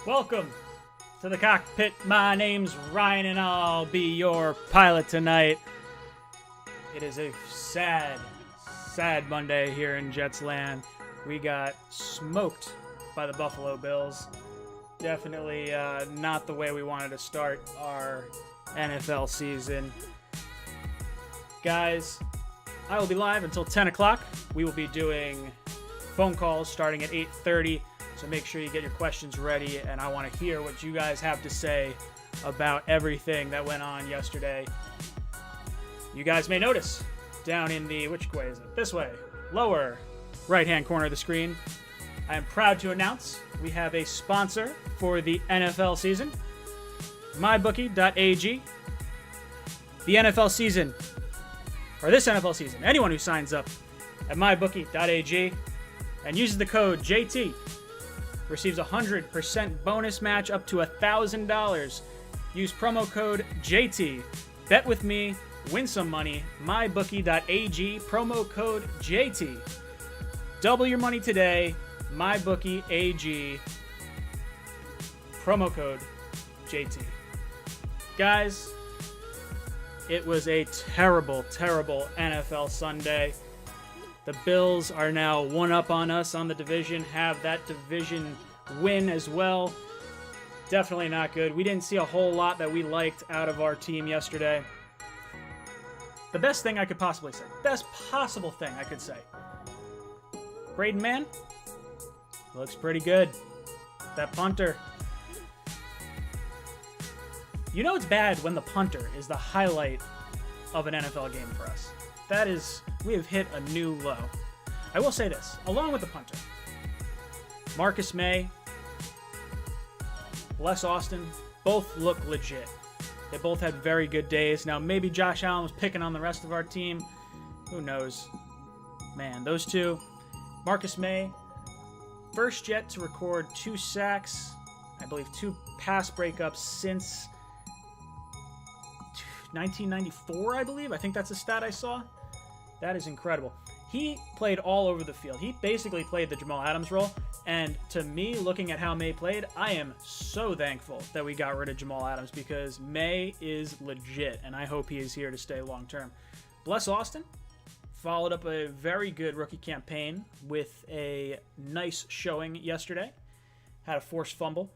Welcome to the cockpit. My name's Ryan and I'll be your pilot tonight. It is a sad Monday here in Jets land. We got smoked by the Buffalo Bills. Definitely not the way we wanted to start our NFL season. Guys, I will be live until 10 o'clock. We will be doing phone calls starting at 8:30. So make sure you get your questions ready, and I want to hear what you guys have to say about everything that went on yesterday. You guys may notice down in the, which way is it? This way, lower right-hand corner of the screen. I am proud to announce we have a sponsor for the NFL season, mybookie.ag. The NFL season, or this NFL season, anyone who signs up at mybookie.ag and uses the code JT receives a 100% bonus match up to $1,000. Use promo code JT. Bet with me, win some money. mybookie.ag, promo code JT. Double your money today. mybookie.ag, promo code JT. Guys, it was a terrible NFL Sunday. The Bills are now one up on us on the division, have that division win as well. Definitely not good. We didn't see a whole lot that we liked out of our team yesterday. The best thing I could possibly say, best possible thing I could say, Braden Mann looks pretty good. That punter. You know it's bad when the punter is the highlight of an NFL game for us. That is, we have hit a new low. I will say this, along with the punter, Marcus May, Les Austin, both look legit. They both had very good days. Now, maybe Josh Allen was picking on the rest of our team. Who knows? Man, those two. Marcus May, first Jet to record 2 sacks, I believe 2 pass breakups since 1994, I believe. I think that's a stat I saw. That is incredible. He played all over the field. He basically played the Jamal Adams role. And to me, looking at how May played, I am so thankful that we got rid of Jamal Adams because May is legit, and I hope he is here to stay long term. Bless Austin followed up a very good rookie campaign with a nice showing yesterday. Had a forced fumble.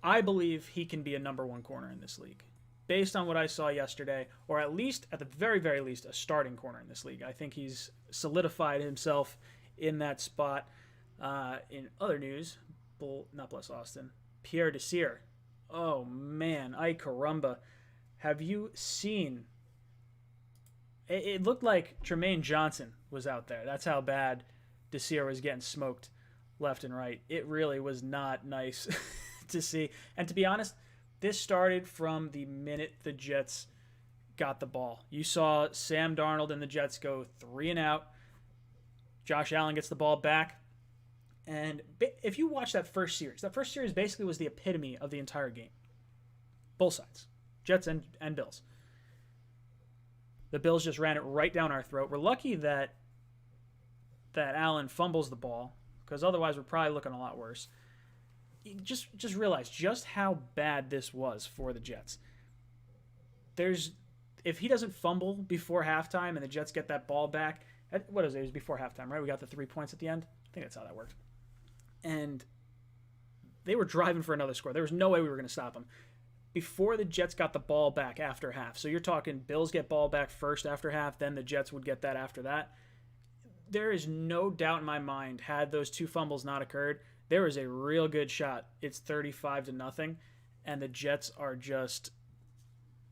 I believe he can be a number 1 corner in this league. Based on what I saw yesterday, or at least, at the very, very least, a starting corner in this league. I think he's solidified himself in that spot. In other news, not Bless Austin, Pierre Desir. Oh, man, ay caramba. Have you seen? It looked like Tremaine Johnson was out there. That's how bad Desir was getting smoked left and right. It really was not nice to see. And to be honest, this started from the minute the Jets got the ball. You saw Sam Darnold and the Jets go 3 and out. Josh Allen gets the ball back. And if you watch that first series basically was the epitome of the entire game. Both sides, Jets and Bills. The Bills just ran it right down our throat. We're lucky that Allen fumbles the ball, because otherwise we're probably looking a lot worse. Just realize just how bad this was for the Jets. If he doesn't fumble before halftime and the Jets get that ball back, what is it? It was before halftime, right? We got the 3 points at the end. I think that's how that worked. And they were driving for another score. There was no way we were going to stop them before the Jets got the ball back after half. So you're talking Bills get ball back first after half, then the Jets would get that after that. There is no doubt in my mind, had those 2 fumbles not occurred, there is a real good shot. It's 35-0, and the Jets are just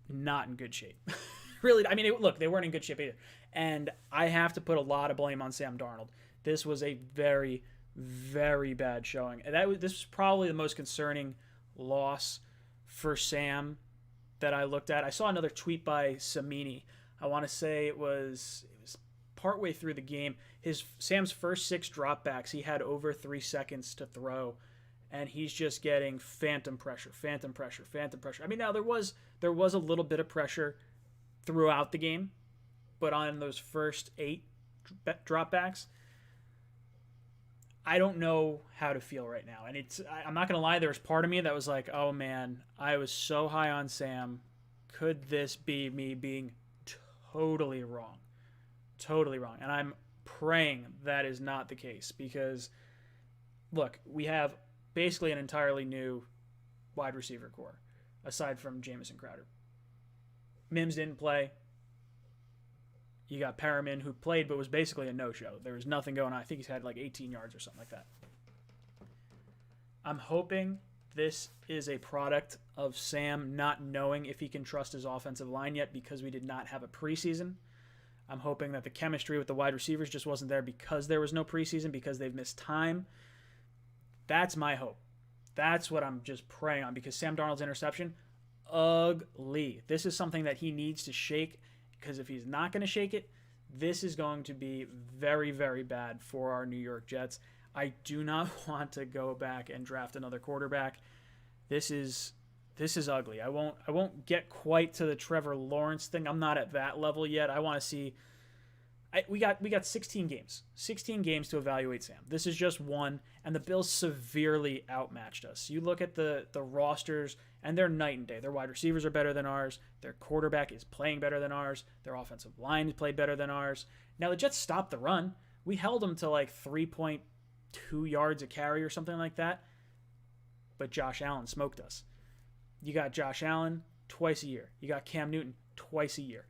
not in good shape. Really, I mean, look, they weren't in good shape either. And I have to put a lot of blame on Sam Darnold. This was a very, very bad showing. And this was probably the most concerning loss for Sam that I looked at. I saw another tweet by Samini. I want to say it was partway through the game. Sam's first 6 dropbacks, he had over 3 seconds to throw, and he's just getting phantom pressure. I mean, now there was a little bit of pressure throughout the game, but on those first 8 dropbacks, I don't know how to feel right now. And I'm not going to lie, there was part of me that was like, oh man, I was so high on Sam. Could this be me being totally wrong? Totally wrong. And I'm praying that is not the case because, look, we have basically an entirely new wide receiver core aside from Jamison Crowder. Mims didn't play. You got Perriman, who played but was basically a no-show. There was nothing going on. I think he's had like 18 yards or something like that. I'm hoping this is a product of Sam not knowing if he can trust his offensive line yet because we did not have a preseason. I'm hoping that the chemistry with the wide receivers just wasn't there because there was no preseason, because they've missed time. That's my hope. That's what I'm just praying on, because Sam Darnold's interception, ugly. This is something that he needs to shake, because if he's not going to shake it, this is going to be very, very bad for our New York Jets. I do not want to go back and draft another quarterback. This is ugly. I won't get quite to the Trevor Lawerence thing. I'm not at that level yet. I want to see. We got 16 games. 16 games to evaluate Sam. This is just one, and the Bills severely outmatched us. You look at the rosters, and they're night and day. Their wide receivers are better than ours. Their quarterback is playing better than ours. Their offensive line is played better than ours. Now, the Jets stopped the run. We held them to like 3.2 yards a carry or something like that, but Josh Allen smoked us. You got Josh Allen twice a year. You got Cam Newton twice a year.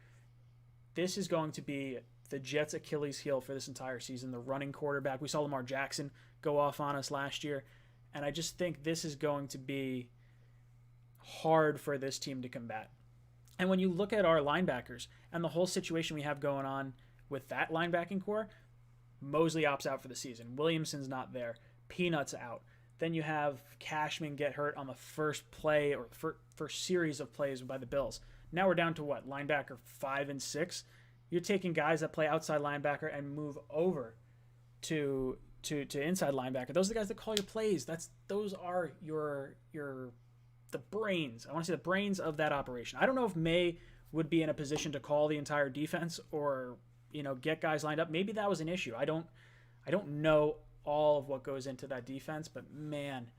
This is going to be the Jets' Achilles heel for this entire season, the running quarterback. We saw Lamar Jackson go off on us last year, and I just think this is going to be hard for this team to combat. And when you look at our linebackers and the whole situation we have going on with that linebacking core, Mosley opts out for the season. Williamson's not there. Peanut's out. Then you have Cashman get hurt on the first play or first series of plays by the Bills. Now we're down to what? Linebacker 5 and 6. You're taking guys that play outside linebacker and move over to inside linebacker. Those are the guys that call your plays. Those are the brains. I want to say the brains of that operation. I don't know if May would be in a position to call the entire defense or get guys lined up. Maybe that was an issue. I don't know all of what goes into that defense, but man,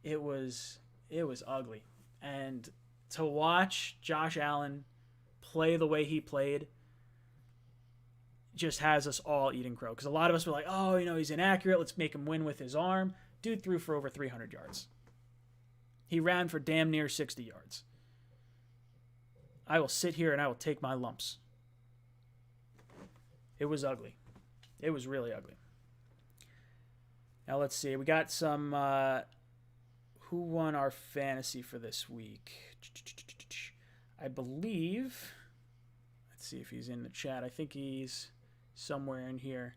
it was ugly. And to watch Josh Allen play the way he played just has us all eating crow. Because a lot of us were like, oh, he's inaccurate. Let's make him win with his arm. Dude threw for over 300 yards. He ran for damn near 60 yards. I will sit here and I will take my lumps. It was ugly. It was really ugly. Now let's see. We got some. Who won our fantasy for this week? I believe. Let's see if he's in the chat. I think he's somewhere in here.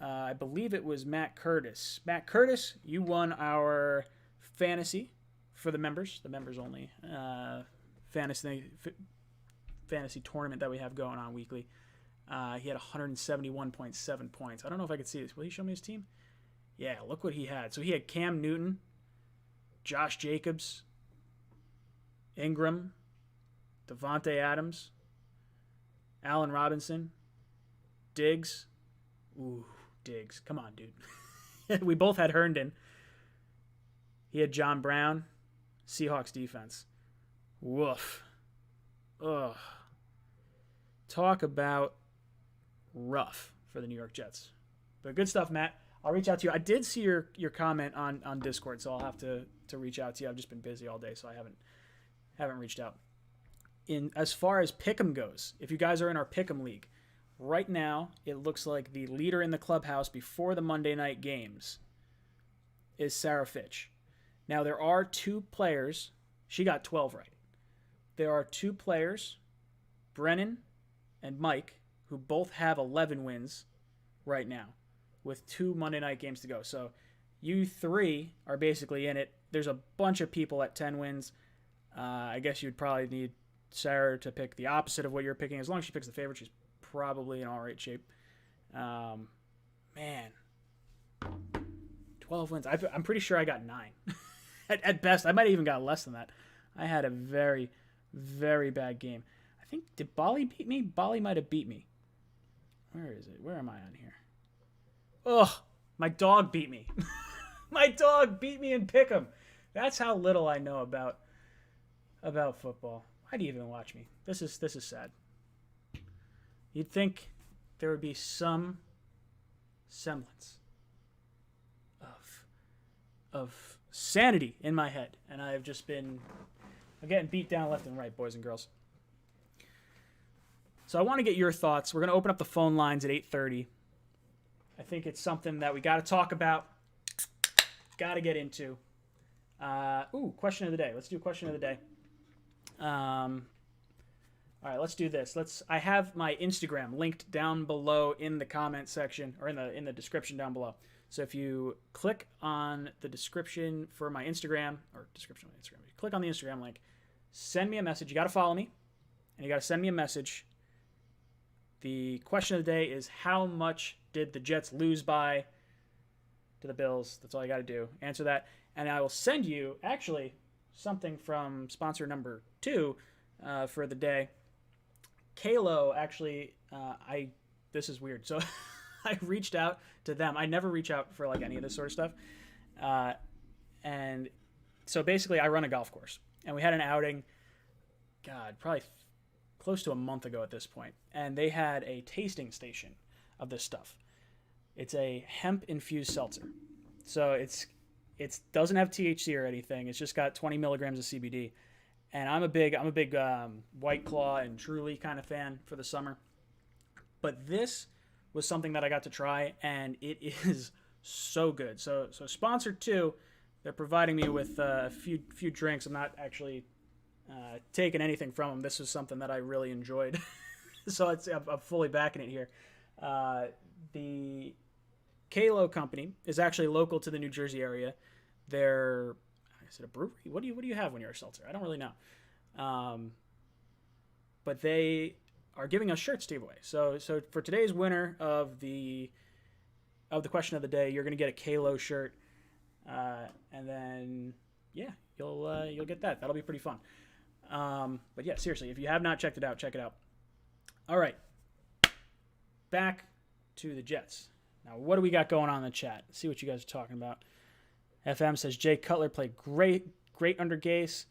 I believe it was Matt Curtis. Matt Curtis, you won our fantasy for the members only fantasy tournament that we have going on weekly. He had 171.7 points. I don't know if I could see this. Will he show me his team? Yeah, look what he had. So he had Cam Newton, Josh Jacobs, Ingram, Devontae Adams, Allen Robinson, Diggs. Ooh, Diggs. Come on, dude. We both had Herndon. He had John Brown, Seahawks defense. Woof. Ugh. Talk about rough for the New York Jets. But good stuff, Matt. I'll reach out to you. I did see your comment on Discord, so I'll have to reach out to you. I've just been busy all day, so I haven't reached out. As far as Pick'em goes, if you guys are in our Pick'em league, right now it looks like the leader in the clubhouse before the Monday night games is Sarah Fitch. Now there are 2 players. She got 12 right. There are 2 players, Brennan and Mike, who both have 11 wins right now, with 2 Monday night games to go. So you 3 are basically in it. There's a bunch of people at 10 wins. I guess you'd probably need Sarah to pick the opposite of what you're picking. As long as she picks the favorite, she's probably in all right shape. Man, 12 wins. I'm pretty sure I got 9. At best, I might have even got less than that. I had a very, very bad game. I think, did Bali beat me? Bali might have beat me. Where is it? Where am I on here? Ugh, My dog beat me. My dog beat me in Pick'em. That's how little I know about football. Why do you even watch me? This is sad. You'd think there would be some semblance of sanity in my head, and I'm getting beat down left and right, boys and girls. So I want to get your thoughts. We're going to open up the phone lines at 8:30. I think it's something that we got to talk about, got to get into. Question of the day. Let's do question of the day. All right, let's do this. I have my Instagram linked down below in the comment section, or in the description down below. So if you click on the description for my Instagram, click on the Instagram link, send me a message. You got to follow me, and you got to send me a message. The question of the day is, how much did the Jets lose by to the Bills? That's all you got to do. Answer that, and I will send you, actually, something from sponsor number 2 for the day. Kalo, actually, this is weird. So I reached out to them. I never reach out for like any of this sort of stuff. And so basically I run a golf course, and we had an outing, probably close to a month ago at this point. And they had a tasting station of this stuff. It's a hemp infused seltzer. So it doesn't have THC or anything. It's just got 20 milligrams of CBD. And I'm a big White Claw and Truly kind of fan for the summer. But this was something that I got to try, and it is so good. So sponsor 2, they're providing me with a few drinks. I'm not actually taking anything from them. This was something that I really enjoyed. So I'm fully backing it here. The Kalo company is actually local to the New Jersey area. Is it a brewery? What do you have when you're a seltzer? I don't really know. But they are giving us shirts to give away. So for today's winner of the question of the day, you're going to get a Kalo shirt, and then you'll get that. That'll be pretty fun. But yeah, seriously, if you have not checked it out, check it out. All right, back to the Jets. Now, what do we got going on in the chat? Let's see what you guys are talking about. FM says Jay Cutler played great under Gase.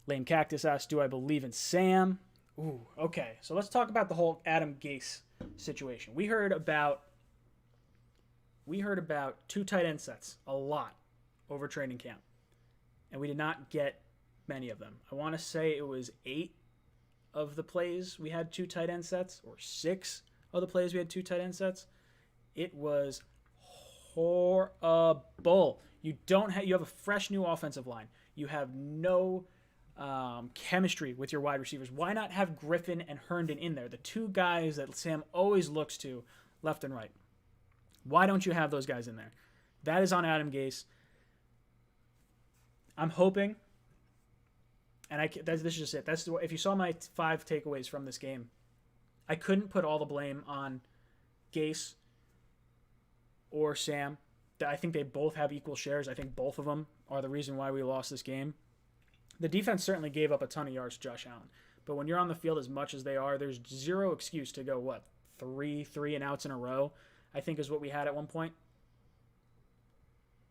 Lame Cactus asks, do I believe in Sam? Ooh, okay. So let's talk about the whole Adam Gase situation. We heard about 2 tight end sets a lot over training camp, and we did not get many of them. I want to say it was 8 of the plays we had 2 tight end sets, or 6 of the plays we had 2 tight end sets. It was horrible. You have a fresh new offensive line. You have no chemistry with your wide receivers. Why not have Griffin and Herndon in there? The 2 guys that Sam always looks to left and right. Why don't you have those guys in there? That is on Adam Gase. I'm hoping, and this is just it. If you saw my 5 takeaways from this game, I couldn't put all the blame on Gase or Sam. I think they both have equal shares. I think both of them are the reason why we lost this game. The defense certainly gave up a ton of yards to Josh Allen. But when you're on the field as much as they are, there's zero excuse to go, 3 and outs in a row, I think is what we had at one point.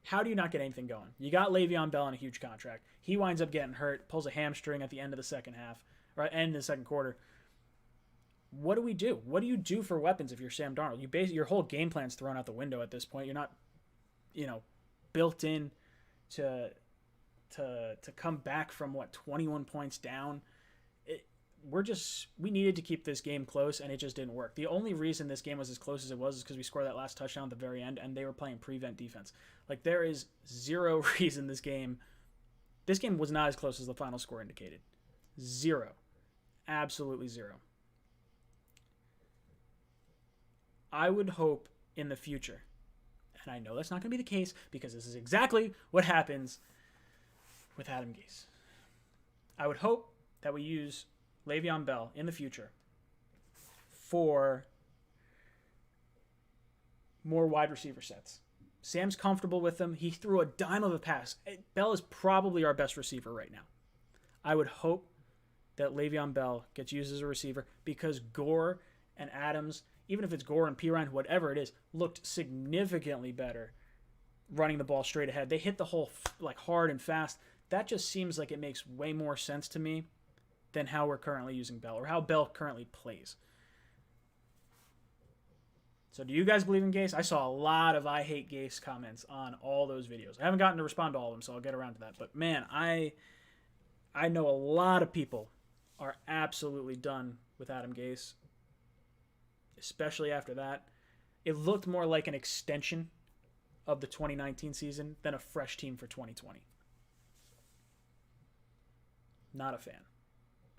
How do you not get anything going? You got Le'Veon Bell on a huge contract. He winds up getting hurt, pulls a hamstring at the end of the second half, or end of the second quarter. What do we do? What do you do for weapons if you're Sam Darnold? Your whole game plan's thrown out the window at this point. You're not, built in to come back from 21 points down. We needed to keep this game close, and it just didn't work. The only reason this game was as close as it was is because we scored that last touchdown at the very end, and they were playing prevent defense. There is zero reason this game was not as close as the final score indicated. Zero. Absolutely zero. I would hope in the future, and I know that's not going to be the case because this is exactly what happens with Adam Gase. I would hope that we use Le'Veon Bell in the future for more wide receiver sets. Sam's comfortable with them. He threw a dime of a pass. Bell is probably our best receiver right now. I would hope that Le'Veon Bell gets used as a receiver because Gore and Adams, even if it's Gore and Pirine, whatever it is, looked significantly better running the ball straight ahead. They hit the hole like hard and fast. That just seems like it makes way more sense to me than how we're currently using Bell or how Bell currently plays. So do you guys believe in Gase? I saw a lot of I hate Gase comments on all those videos. I haven't gotten to respond to all of them, so I'll get around to that. But man, I know a lot of people are absolutely done with Adam Gase, especially after that. It looked more like an extension of the 2019 season than a fresh team for 2020. Not a fan.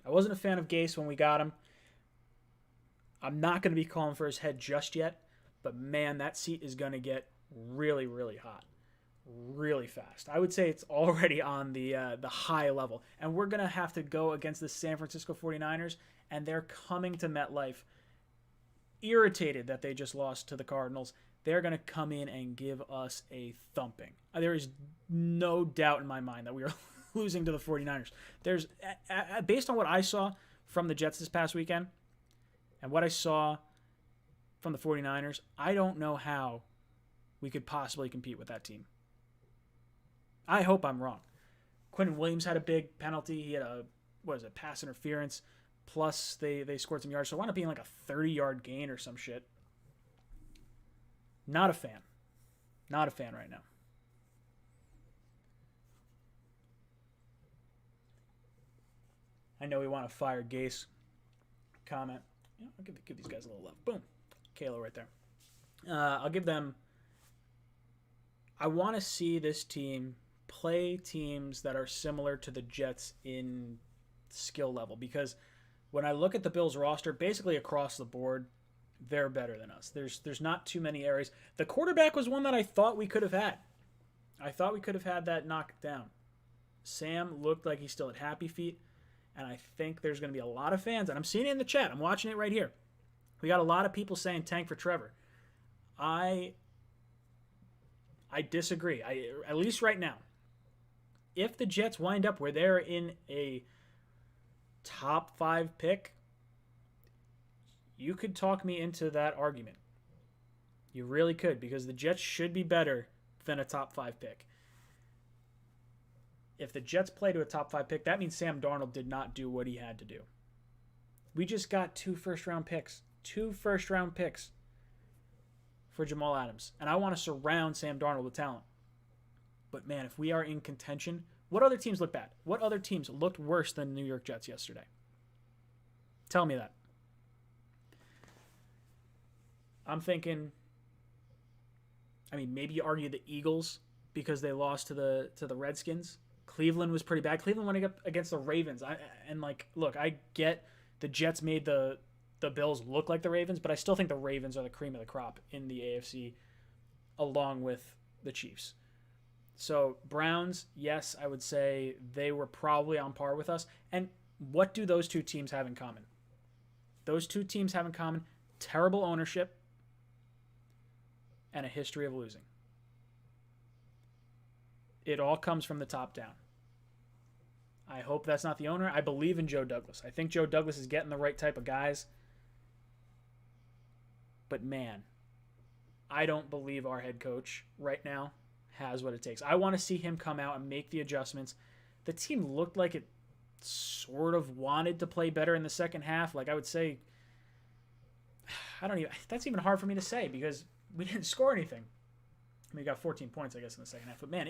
I wasn't a fan of Gase when we got him. I'm not going to be calling for his head just yet, but man, that seat is going to get really, really hot, really fast. I would say it's already on the high level, and we're going to have to go against the San Francisco 49ers, and they're coming to MetLife irritated that they just lost to the Cardinals. They're going to come in and give us a thumping. There is no doubt in my mind that we are losing to the 49ers. There's based on what I saw from the Jets this past weekend and what I saw from the 49ers, I don't know how we could possibly compete with that team. I hope I'm wrong. Quentin Williams had a big penalty. He had a pass interference. Plus they scored some yards. So it wound up being like a 30-yard gain or some shit. Not a fan. Not a fan right now. I know we want to fire Gase. Comment. I'll give these guys a little love. Boom. Kalo right there. I'll give them... I want to see this team play teams that are similar to the Jets in skill level. Because when I look at the Bills roster, basically across the board, they're better than us. There's not too many areas. The quarterback was one that I thought we could have had. I thought we could have had that knocked down. Sam looked like he still had happy feet. And I think there's going to be a lot of fans, and I'm seeing it in the chat. I'm watching it right here. We got a lot of people saying tank for Trevor. I disagree. At least right now. If the Jets wind up where they're in a top 5 pick, you could talk me into that argument. You really could, because the Jets should be better than a top 5 pick. If the Jets play to a top 5 pick, that means Sam Darnold did not do what he had to do. We just got 2 first-round picks. 2 first-round picks for Jamal Adams. And I want to surround Sam Darnold with talent. But, man, if we are in contention, what other teams look bad? What other teams looked worse than the New York Jets yesterday? Tell me that. I'm thinking, maybe you argue the Eagles because they lost to the Redskins. Cleveland was pretty bad. Cleveland went up against the Ravens. Look, I get the Jets made the Bills look like the Ravens, but I still think the Ravens are the cream of the crop in the AFC along with the Chiefs. So Browns, yes, I would say they were probably on par with us. And what do those two teams have in common? Those two teams have in common terrible ownership and a history of losing. It all comes from the top down. I hope that's not the owner. I believe in Joe Douglas. I think Joe Douglas is getting the right type of guys. But man, I don't believe our head coach right now has what it takes. I want to see him come out and make the adjustments. The team looked like it sort of wanted to play better in the second half. Like I would say, that's even hard for me to say because we didn't score anything. We got 14 points, I guess, in the second half. But man,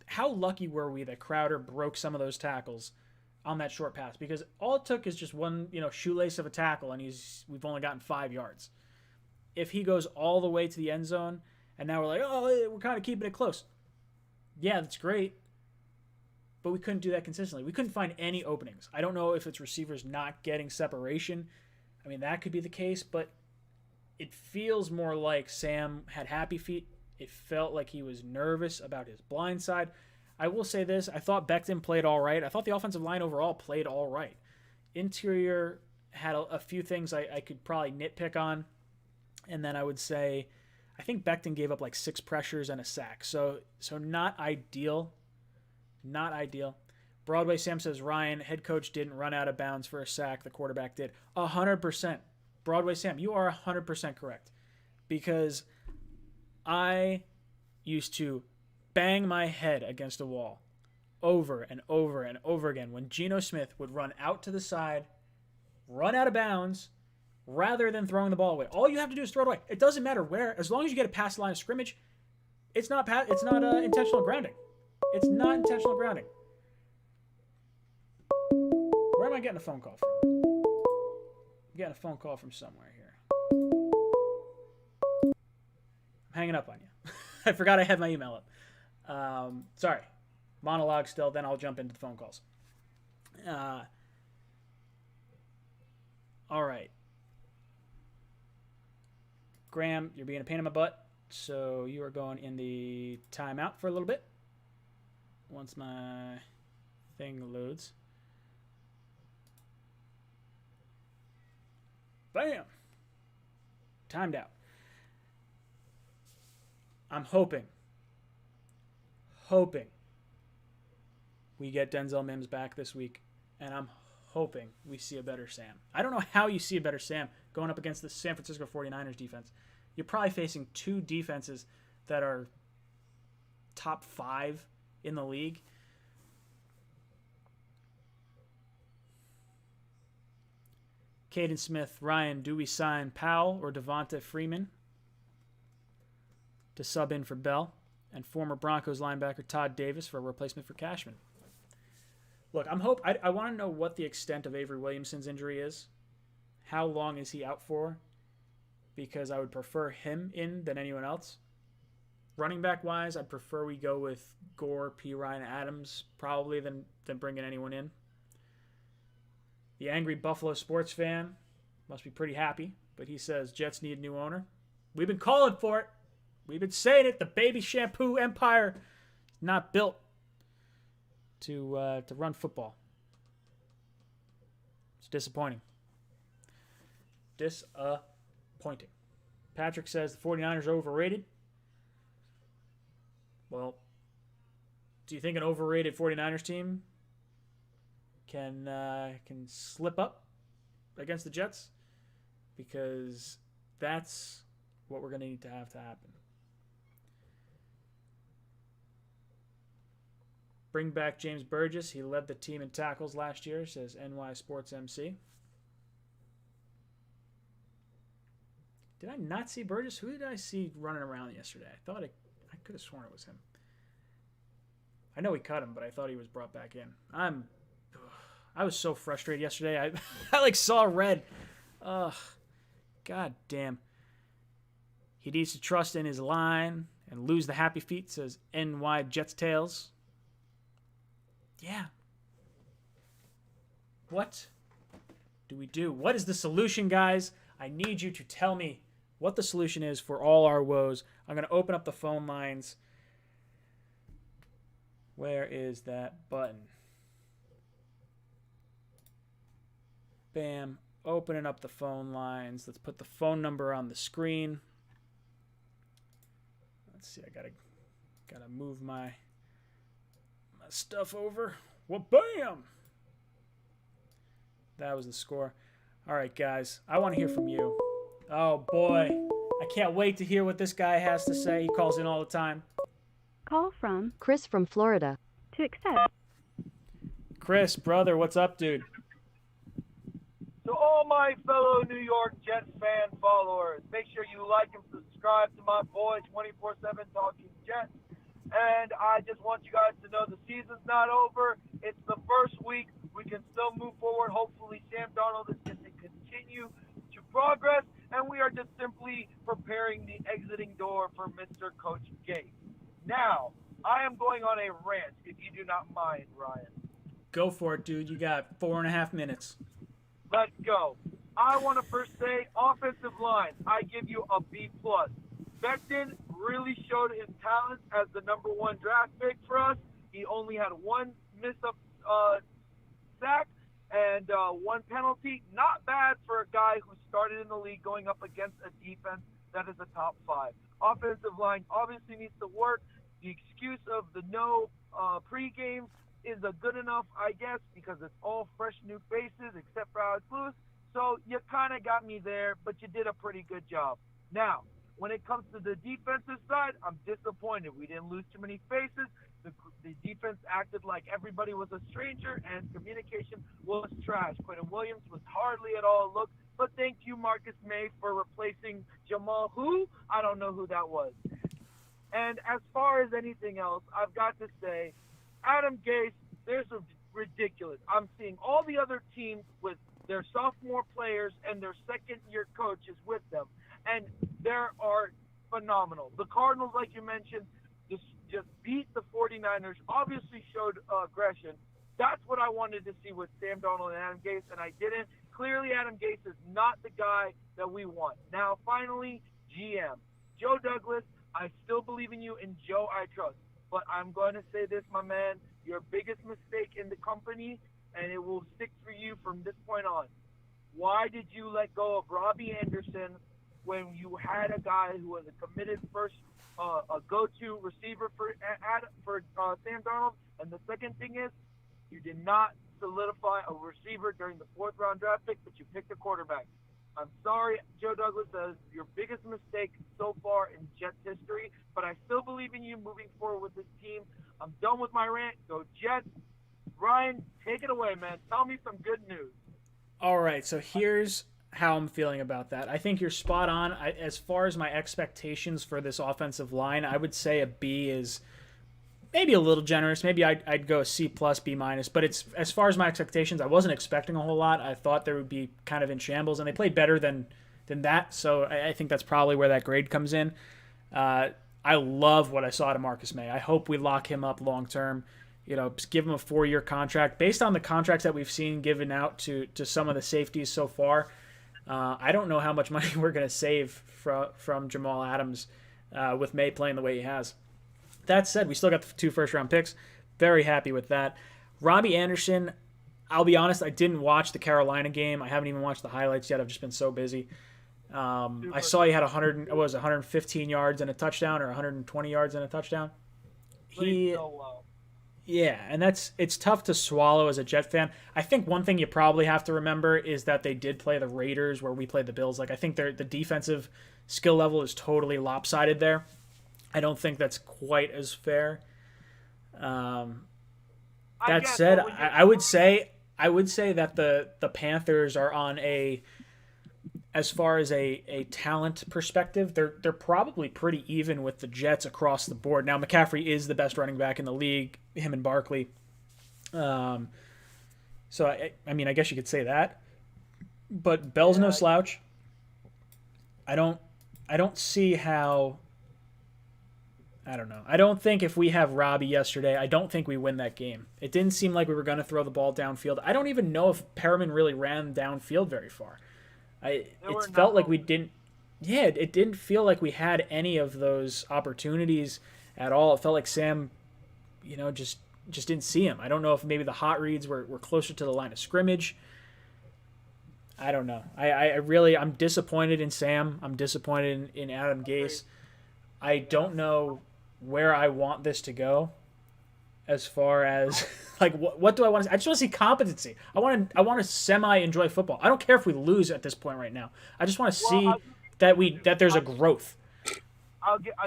how lucky were we that Crowder broke some of those tackles on that short pass? Because all it took is just one, shoelace of a tackle, and we've only gotten 5 yards. If he goes all the way to the end zone, and now we're like, we're kind of keeping it close. Yeah, that's great. But we couldn't do that consistently. We couldn't find any openings. I don't know if it's receivers not getting separation. That could be the case, but it feels more like Sam had happy feet. It felt like he was nervous about his blind side. I will say this. I thought Becton played all right. I thought the offensive line overall played all right. Interior had a few things I could probably nitpick on. And then I would say, I think Becton gave up like 6 pressures and a sack. So not ideal. Not ideal. Broadway Sam says, Ryan, head coach didn't run out of bounds for a sack. The quarterback did. 100%. Broadway Sam, you are 100% correct. Because I used to bang my head against a wall over and over and over again when Geno Smith would run out to the side, run out of bounds, rather than throwing the ball away. All you have to do is throw it away. It doesn't matter where. As long as you get it past the line of scrimmage, it's not intentional grounding. It's not intentional grounding. Where am I getting a phone call from? I'm getting a phone call from somewhere here. I'm hanging up on you. I forgot I had my email up. Sorry. Monologue still, then I'll jump into the phone calls. All right. Graham, you're being a pain in my butt, so you are going in the timeout for a little bit. Once my thing loads. Bam! Timed out. I'm hoping we get Denzel Mims back this week, and I'm hoping we see a better Sam. I don't know how you see a better Sam going up against the San Francisco 49ers defense. You're probably facing two defenses that are top 5 in the league. Caden Smith, Ryan, do we sign Powell or Devonta Freeman to sub in for Bell? And former Broncos linebacker Todd Davis for a replacement for Cashman. Look, I want to know what the extent of Avery Williamson's injury is. How long is he out for? Because I would prefer him in than anyone else. Running back wise, I'd prefer we go with Gore, P. Ryan, Adams probably than bringing anyone in. The angry Buffalo sports fan must be pretty happy, but he says Jets need a new owner. We've been calling for it. We've been saying it. The baby shampoo empire is not built to run football. It's disappointing. Disappointing. Patrick says the 49ers are overrated. Well, do you think an overrated 49ers team can slip up against the Jets? Because that's what we're going to need to have to happen. Bring back James Burgess. He led the team in tackles last year, says NY Sports MC. Did I not see Burgess? Who did I see running around yesterday? I could have sworn it was him. I know he cut him, but I thought he was brought back in. I was so frustrated yesterday. I saw red. Ugh. God damn. He needs to trust in his line and lose the happy feet, says NY Jets Tails. Yeah. What do we do? What is the solution, guys? I need you to tell me what the solution is for all our woes. I'm going to open up the phone lines. Where is that button? Bam. Opening up the phone lines. Let's put the phone number on the screen. Let's see. I gotta move my stuff over. Well, bam! That was the score. All right, guys. I want to hear from you. Oh, boy. I can't wait to hear what this guy has to say. He calls in all the time. Call from Chris from Florida. To accept. Chris, brother, what's up, dude? To all my fellow New York Jets fan followers, make sure you like and subscribe to my boy 24/7 Talking Jets. And I just want you guys to know the season's not over. It's the first week. We can still move forward. Hopefully Sam Darnold is going to continue to progress. And we are just simply preparing the exiting door for Mr. Coach Gase. Now, I am going on a rant, if you do not mind, Ryan. Go for it, dude. You got 4.5 minutes. Let's go. I want to first say offensive line. I give you a B+. Becton really showed his talents as the number 1 draft pick for us. He only had 1 miss-up sack and 1 penalty. Not bad for a guy who started in the league going up against a defense that is a top 5. Offensive line obviously needs to work. The excuse of the no pregame is a good enough, I guess, because it's all fresh new faces except for Alex Lewis. So you kind of got me there, but you did a pretty good job. Now, When it comes to the defensive side, I'm disappointed. We didn't lose too many faces. The defense acted like everybody was a stranger, and communication was trash. Quentin Williams was hardly at all a look, but thank you, Marcus May, for replacing Jamal, who? I don't know who that was. And as far as anything else, I've got to say, Adam Gase, there's a ridiculous. I'm seeing all the other teams with their sophomore players and their second-year coaches with them, and they are phenomenal. The Cardinals, like you mentioned, just beat the 49ers, obviously showed aggression. That's what I wanted to see with Sam Darnold and Adam Gase, and I didn't. Clearly, Adam Gase is not the guy that we want. Now, finally, GM. Joe Douglas, I still believe in you, and Joe I trust. But I'm going to say this, my man, your biggest mistake in the company, and it will stick for you from this point on. Why did you let go of Robbie Anderson when you had a guy who was a committed first, a go-to receiver for Sam Darnold? And the second thing is, you did not solidify a receiver during the 4th-round draft pick, but you picked a quarterback. I'm sorry, Joe Douglas, that is your biggest mistake so far in Jets history, but I still believe in you moving forward with this team. I'm done with my rant. Go Jets. Ryan, take it away, man. Tell me some good news. All right, so here's how I'm feeling about that. I think you're spot on. As far as my expectations for this offensive line, I would say a B is maybe a little generous. Maybe I'd go a C plus, B minus. But it's as far as my expectations, I wasn't expecting a whole lot. I thought they would be kind of in shambles, and they played better than that. So I think that's probably where that grade comes in. I love what I saw to Marcus May. I hope we lock him up long term. Give him a 4-year contract. Based on the contracts that we've seen given out to some of the safeties so far, I don't know how much money we're going to save from Jamal Adams with May playing the way he has. That said, we still got the 2 first-round picks. Very happy with that. Robbie Anderson, I'll be honest, I didn't watch the Carolina game. I haven't even watched the highlights yet. I've just been so busy. I saw he had 115 yards and a touchdown, or 120 yards and a touchdown. Yeah, and it's tough to swallow as a Jet fan. I think one thing you probably have to remember is that they did play the Raiders where we played the Bills. Like, I think the defensive skill level is totally lopsided there. I don't think that's quite as fair. That said, I would say that the Panthers are on as far as a talent perspective, they're probably pretty even with the Jets across the board. Now, McCaffrey is the best running back in the league, him and Barkley. So I mean, I guess you could say that. But Bell's no slouch. I don't see how. I don't know. I don't think if we have Robbie yesterday, I don't think we win that game. It didn't seem like we were going to throw the ball downfield. I don't even know if Perriman really ran downfield very far. It felt like we didn't. Yeah, it didn't feel like we had any of those opportunities at all. It felt like Sam, just didn't see him. I don't know if maybe the hot reads were closer to the line of scrimmage. I don't know. I'm disappointed in Sam. I'm disappointed in Adam Gase. I don't know where I want this to go as far as like what do I want to see? I just want to see competency. I want to semi enjoy football. I don't care if we lose at this point right now. I just want to see that there's a growth.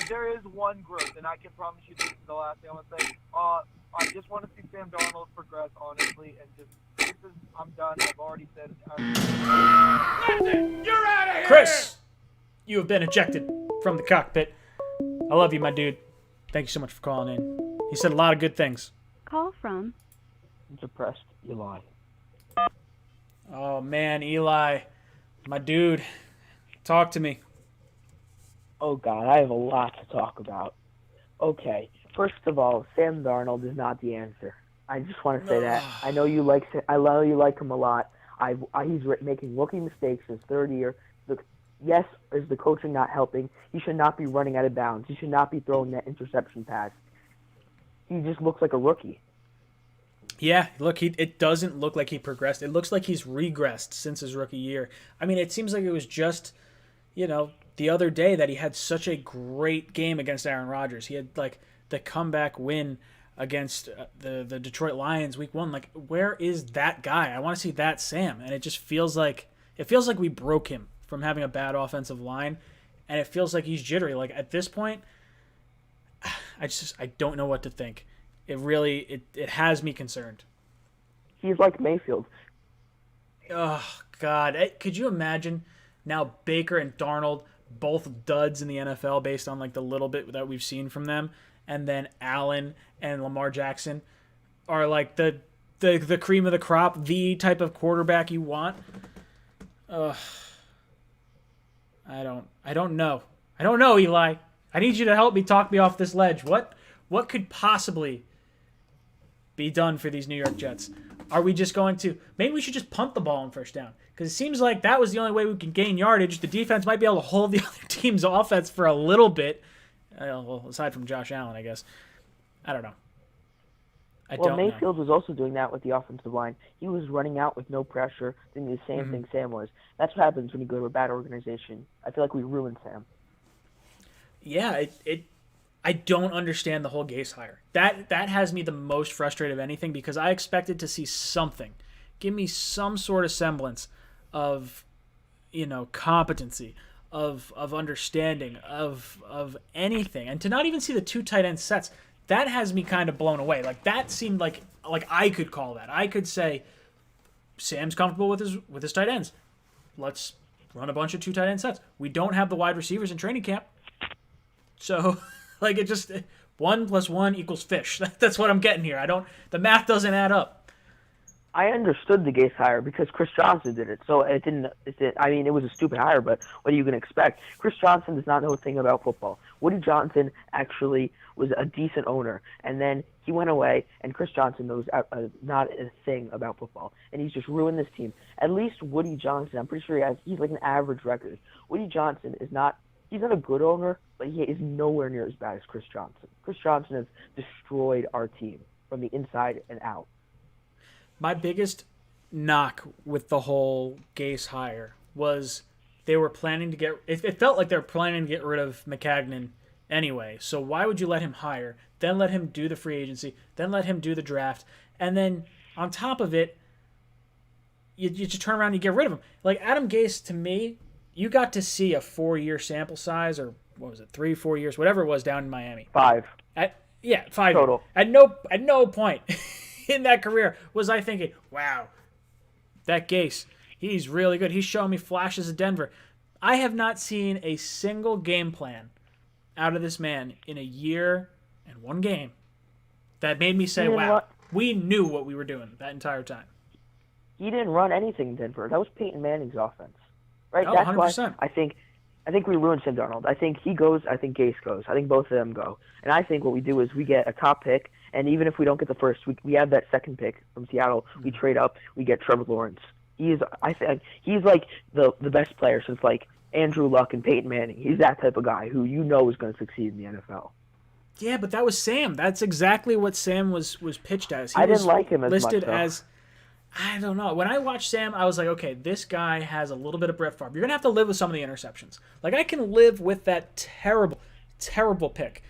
There is one growth, and I can promise you this is the last thing I want to say. I just want to see Sam Darnold progress, honestly, and I'm done. I've already said it. You're out of here! Chris, you have been ejected from the cockpit. I love you, my dude. Thank you so much for calling in. He said a lot of good things. Call from Depressed Eli. Oh, man, Eli. My dude. Talk to me. Oh, God, I have a lot to talk about. Okay, first of all, Sam Darnold is not the answer. I just want to say that. I know you like him a lot. He's making rookie mistakes his 3rd year. Yes, is the coaching not helping? He should not be running out of bounds. He should not be throwing that interception pass. He just looks like a rookie. Yeah, look, it doesn't look like he progressed. It looks like he's regressed since his rookie year. I mean, it seems like it was just, the other day that he had such a great game against Aaron Rodgers. He had, like, the comeback win against the Detroit Lions week 1. Like, where is that guy? I want to see that Sam. And it just feels like we broke him from having a bad offensive line. and it feels like he's jittery. Like at this point, I don't know what to think. It has me concerned. He's like Mayfield. Oh God, could you imagine now Baker and Darnold both duds in the NFL based on like the little bit that we've seen from them, and then Allen and Lamar Jackson are like the cream of the crop, the type of quarterback you want. I don't know. I don't know, Eli. I need you to help me talk me off this ledge. What could possibly be done for these New York Jets? Are we just going to... Maybe we should just punt the ball on first down. Because it seems like that was the only way we can gain yardage. The defense might be able to hold the other team's offense for a little bit. Well, aside from Josh Allen, I guess. I don't know. Mayfield was also doing that with the offensive line. He was running out with no pressure, doing the same thing Sam was. That's what happens when you go to a bad organization. I feel like we ruined Sam. Yeah, I don't understand the whole Gase hire. That has me the most frustrated of anything because I expected to see something. Give me some sort of semblance of, competency, of understanding, of anything. And to not even see the 2 tight end sets, that has me kind of blown away. Like that seemed like I could call that. I could say Sam's comfortable with his tight ends. Let's run a bunch of 2 tight end sets. We don't have the wide receivers in training camp. So, it just 1 + 1 = fish. That's what I'm getting here. The math doesn't add up. I understood the Gase hire because Chris Johnson did it. So it was a stupid hire, but what are you going to expect? Chris Johnson does not know a thing about football. Woody Johnson actually was a decent owner, and then he went away, and Chris Johnson knows not a thing about football, and he's just ruined this team. At least Woody Johnson, I'm pretty sure he's like an average record. Woody Johnson he's not a good owner, but he is nowhere near as bad as Chris Johnson. Chris Johnson has destroyed our team from the inside and out. My biggest knock with the whole Gase hire was they were planning to get... It felt like they were planning to get rid of McCagnon anyway. So why would you let him hire, then let him do the free agency, then let him do the draft, and then on top of it, you just turn around and you get rid of him. Like Adam Gase, to me, you got to see a 4-year sample size, or what was it, 3-4 years, whatever it was down in Miami. 5. 5 total. At no point in that career was I thinking, wow, that Gase, he's really good. He's showing me flashes of Denver. I have not seen a single game plan out of this man in a year and 1 game that made me say, wow, we knew what we were doing that entire time. He didn't run anything in Denver. That was Peyton Manning's offense. Right? Oh, That's 100%. why I think we ruined Sam Darnold. I think he goes. I think Gase goes. I think both of them go. And I think what we do is we get a top pick, and even if we don't get the first, we have that second pick from Seattle. We trade up. We get Trevor Lawrence. I think he's like the best player since like Andrew Luck and Peyton Manning. He's that type of guy who is going to succeed in the NFL. Yeah, but that was Sam. That's exactly what Sam was pitched as. I didn't like him as listed much, as. I don't know. When I watched Sam, I was like, okay, this guy has a little bit of Brett Favre. You're going to have to live with some of the interceptions. Like, I can live with that terrible, terrible pick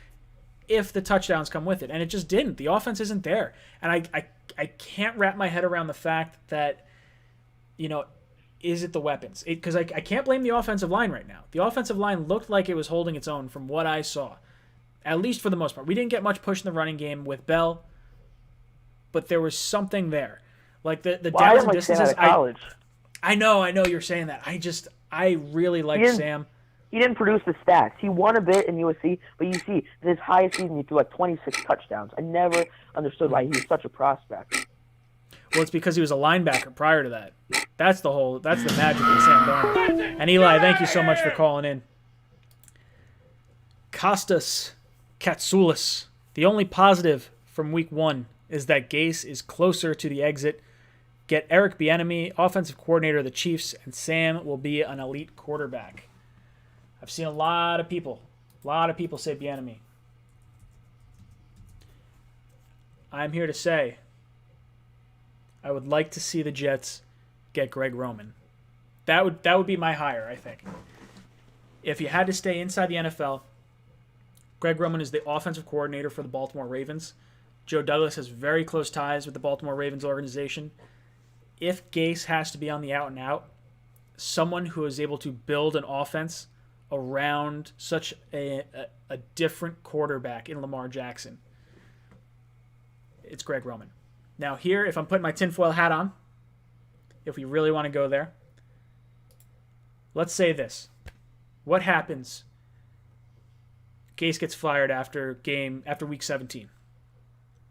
if the touchdowns come with it. And it just didn't. The offense isn't there. And I can't wrap my head around the fact that, is it the weapons? Because I can't blame the offensive line right now. The offensive line looked like it was holding its own from what I saw, at least for the most part. We didn't get much push in the running game with Bell, but there was something there. Like the downs and distances. I know you're saying that. I really like Sam. He didn't produce the stats. He won a bit in USC, but you see, in his highest season, he threw like 26 touchdowns. I never understood why he was such a prospect. Well, it's because he was a linebacker prior to that. That's the magic of Sam Darnold. And Eli, thank you so much for calling in. Kostas Katsoulis. The only positive from week 1 is that Gase is closer to the exit. Get Eric Bieniemy, offensive coordinator of the Chiefs, and Sam will be an elite quarterback. I've seen a lot of people say Bieniemy. I'm here to say I would like to see the Jets get Greg Roman. That would be my hire, I think. If you had to stay inside the NFL, Greg Roman is the offensive coordinator for the Baltimore Ravens. Joe Douglas has very close ties with the Baltimore Ravens organization. If Gase has to be on the out and out, someone who is able to build an offense around such a different quarterback in Lamar Jackson, it's Greg Roman. Now here, if I'm putting my tinfoil hat on, if we really want to go there, let's say this. What happens? Gase gets fired after week 17.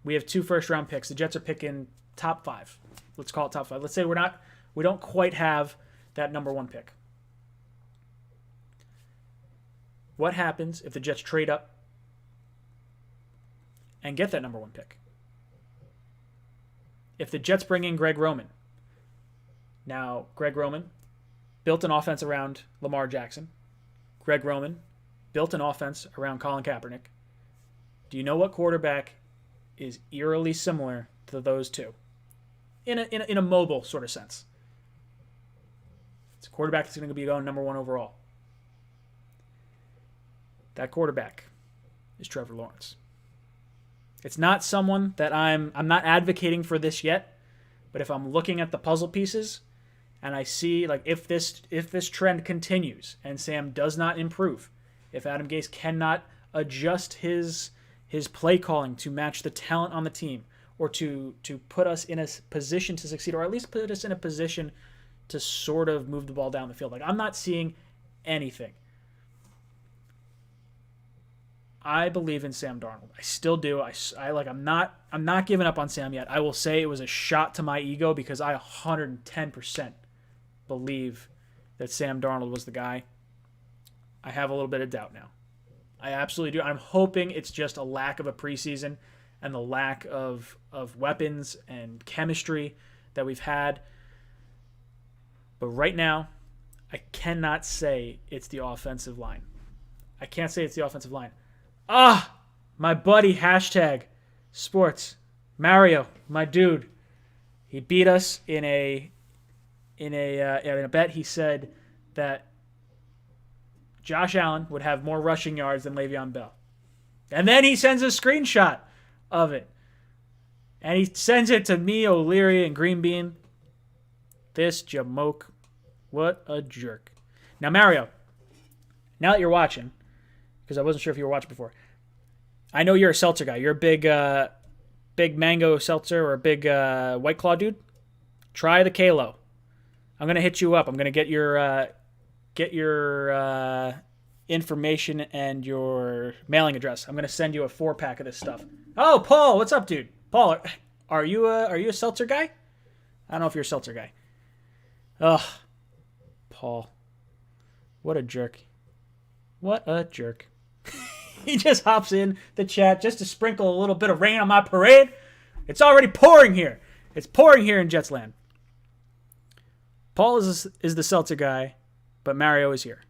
We have 2 first-round picks. The Jets are picking top 5. Let's call it top 5. Let's say we don't quite have that number 1 pick. What happens if the Jets trade up and get that number 1 pick? If the Jets bring in Greg Roman. Now, Greg Roman built an offense around Lamar Jackson. Greg Roman built an offense around Colin Kaepernick. Do you know what quarterback is eerily similar to those two? In a mobile sort of sense. It's a quarterback that's going to be going number 1 overall. That quarterback is Trevor Lawrence. It's not someone that I'm not advocating for this yet, but if I'm looking at the puzzle pieces and I see like if this trend continues and Sam does not improve, if Adam Gase cannot adjust his play calling to match the talent on the team or to put us in a position to succeed, or at least put us in a position to sort of move the ball down the field. Like, I'm not seeing anything. I believe in Sam Darnold. I still do. I'm not giving up on Sam yet. I will say it was a shot to my ego because I 110% believe that Sam Darnold was the guy. I have a little bit of doubt now. I absolutely do. I'm hoping it's just a lack of a preseason and the lack of weapons and chemistry that we've had. But right now, I cannot say it's the offensive line. I can't say it's the offensive line. My buddy, hashtag sports, Mario, my dude. He beat us in a bet. He said that Josh Allen would have more rushing yards than Le'Veon Bell. And then he sends a screenshot of it. And he sends it to me, O'Leary, and Green Bean. This jamoke. What a jerk. Now, Mario, now that you're watching, because I wasn't sure if you were watching before, I know you're a seltzer guy. You're a big mango seltzer or a big White Claw dude. Try the Kalo. I'm going to hit you up. I'm going to get your information and your mailing address. I'm going to send you a 4-pack of this stuff. Oh, Paul, what's up, dude? Paul, are you a seltzer guy? I don't know if you're a seltzer guy. Ugh. Paul. What a jerk. What a jerk. He just hops in the chat just to sprinkle a little bit of rain on my parade. It's already pouring here. It's pouring here in Jetsland. Paul is the seltzer guy, but Mario is here.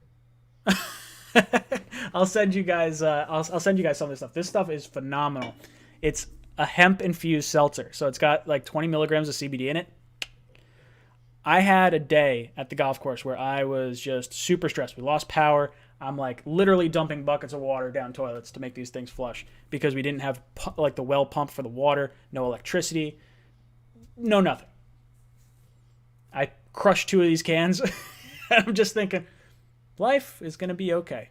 I'll send you guys. I'll send you guys some of this stuff. This stuff is phenomenal. It's a hemp infused seltzer, so it's got like 20 milligrams of CBD in it. I had a day at the golf course where I was just super stressed. We lost power. I'm like literally dumping buckets of water down toilets to make these things flush because we didn't have like the well pump for the water, no electricity, no nothing. I crushed 2 of these cans. And I'm just thinking, life is going to be okay.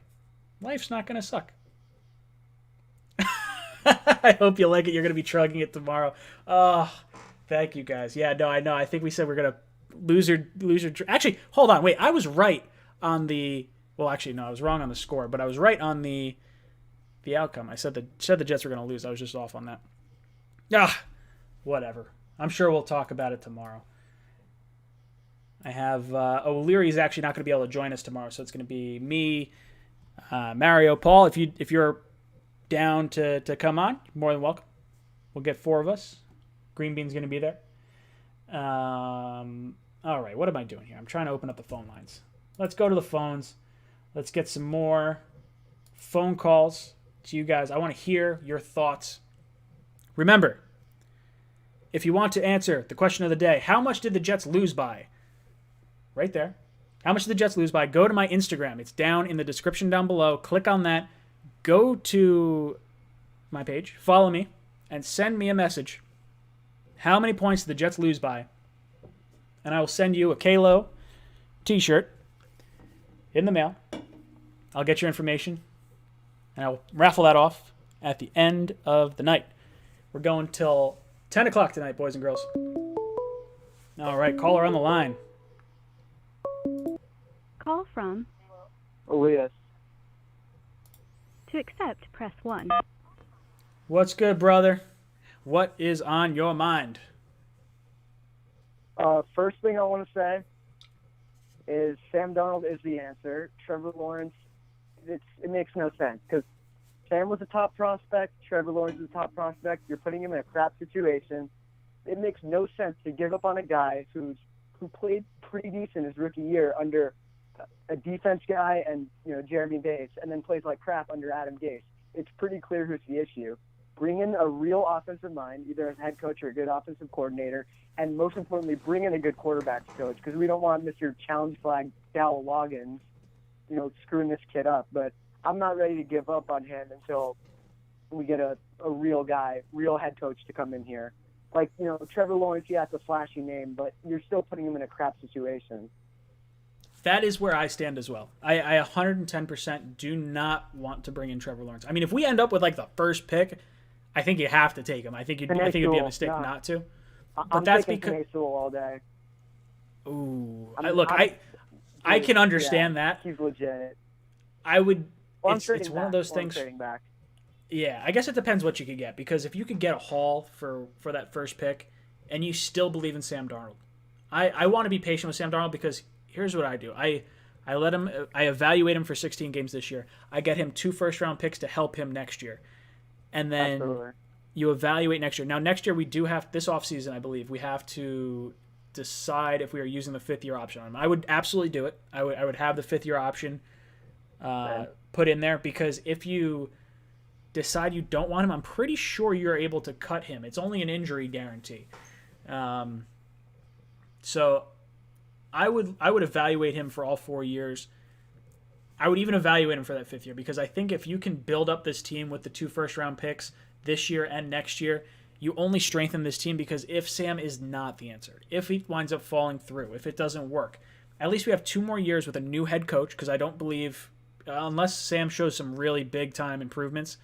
Life's not going to suck. I hope you like it. You're going to be chugging it tomorrow. Oh, thank you guys. Yeah, no, I know. I think we said we're going to loser. Actually, hold on. Wait, I was right on the. Well, actually, no, I was wrong on the score, but I was right on the outcome. I said the Jets were going to lose. I was just off on that. Whatever. I'm sure we'll talk about it tomorrow. I have O'Leary's actually not going to be able to join us tomorrow, so it's going to be me, Mario, Paul. If you're down to come on, you're more than welcome. We'll get 4 of us. Green Bean's going to be there. All right, what am I doing here? I'm trying to open up the phone lines. Let's go to the phones. Let's get some more phone calls to you guys. I want to hear your thoughts. Remember, if you want to answer the question of the day, how much did the Jets lose by? Right there. How much did the Jets lose by? Go to my Instagram. It's down in the description down below. Click on that. Go to my page. Follow me. And send me a message. How many points did the Jets lose by? And I will send you a Kalo t-shirt in the mail. I'll get your information, and I'll raffle that off at the end of the night. We're going till 10 o'clock tonight, boys and girls. All right, caller on the line. Call from. Elias. To accept, press 1. What's good, brother? What is on your mind? First thing I want to say is Sam Darnold is the answer. Trevor Lawrence, it makes no sense because Sam was a top prospect. Trevor Lawrence is a top prospect. You're putting him in a crap situation. It makes no sense to give up on a guy who played pretty decent his rookie year under a defense guy and Jeremy Bates, and then plays like crap under Adam Gase. It's pretty clear who's the issue. Bring in a real offensive mind, either as head coach or a good offensive coordinator, and most importantly, bring in a good quarterbacks coach because we don't want Mr. Challenge Flag Dowell Loggins, screwing this kid up. But I'm not ready to give up on him until we get a real guy, real head coach to come in here. Like, Trevor Lawrence, yeah, it's a flashy name, but you're still putting him in a crap situation. That is where I stand as well. I 110% do not want to bring in Trevor Lawrence. I mean, if we end up with like the first pick, I think you have to take him. I think it'd be a mistake not to. I'm that's because Sewell all day. Ooh, I can understand that. He's legit. I would. Well, it's one of those things. Back. Yeah, I guess it depends what you could get, because if you could get a haul for that first pick, and you still believe in Sam Darnold, I want to be patient with Sam Darnold because here's what I do. I evaluate him for 16 games this year. I get him 2 first-round picks to help him next year. And then you evaluate next year. Now, next year we do have, this offseason, I believe, we have to decide if we are using the 5th-year option on him. I would absolutely do it. I would have the 5th-year option put in there, because if you decide you don't want him, I'm pretty sure you're able to cut him. It's only an injury guarantee. So I would evaluate him for all 4 years. I would even evaluate him for that 5th year, because I think if you can build up this team with the 2 first-round picks this year and next year, you only strengthen this team. Because if Sam is not the answer, if he winds up falling through, if it doesn't work, at least we have 2 more years with a new head coach, because I don't believe, unless Sam shows some really big-time improvements,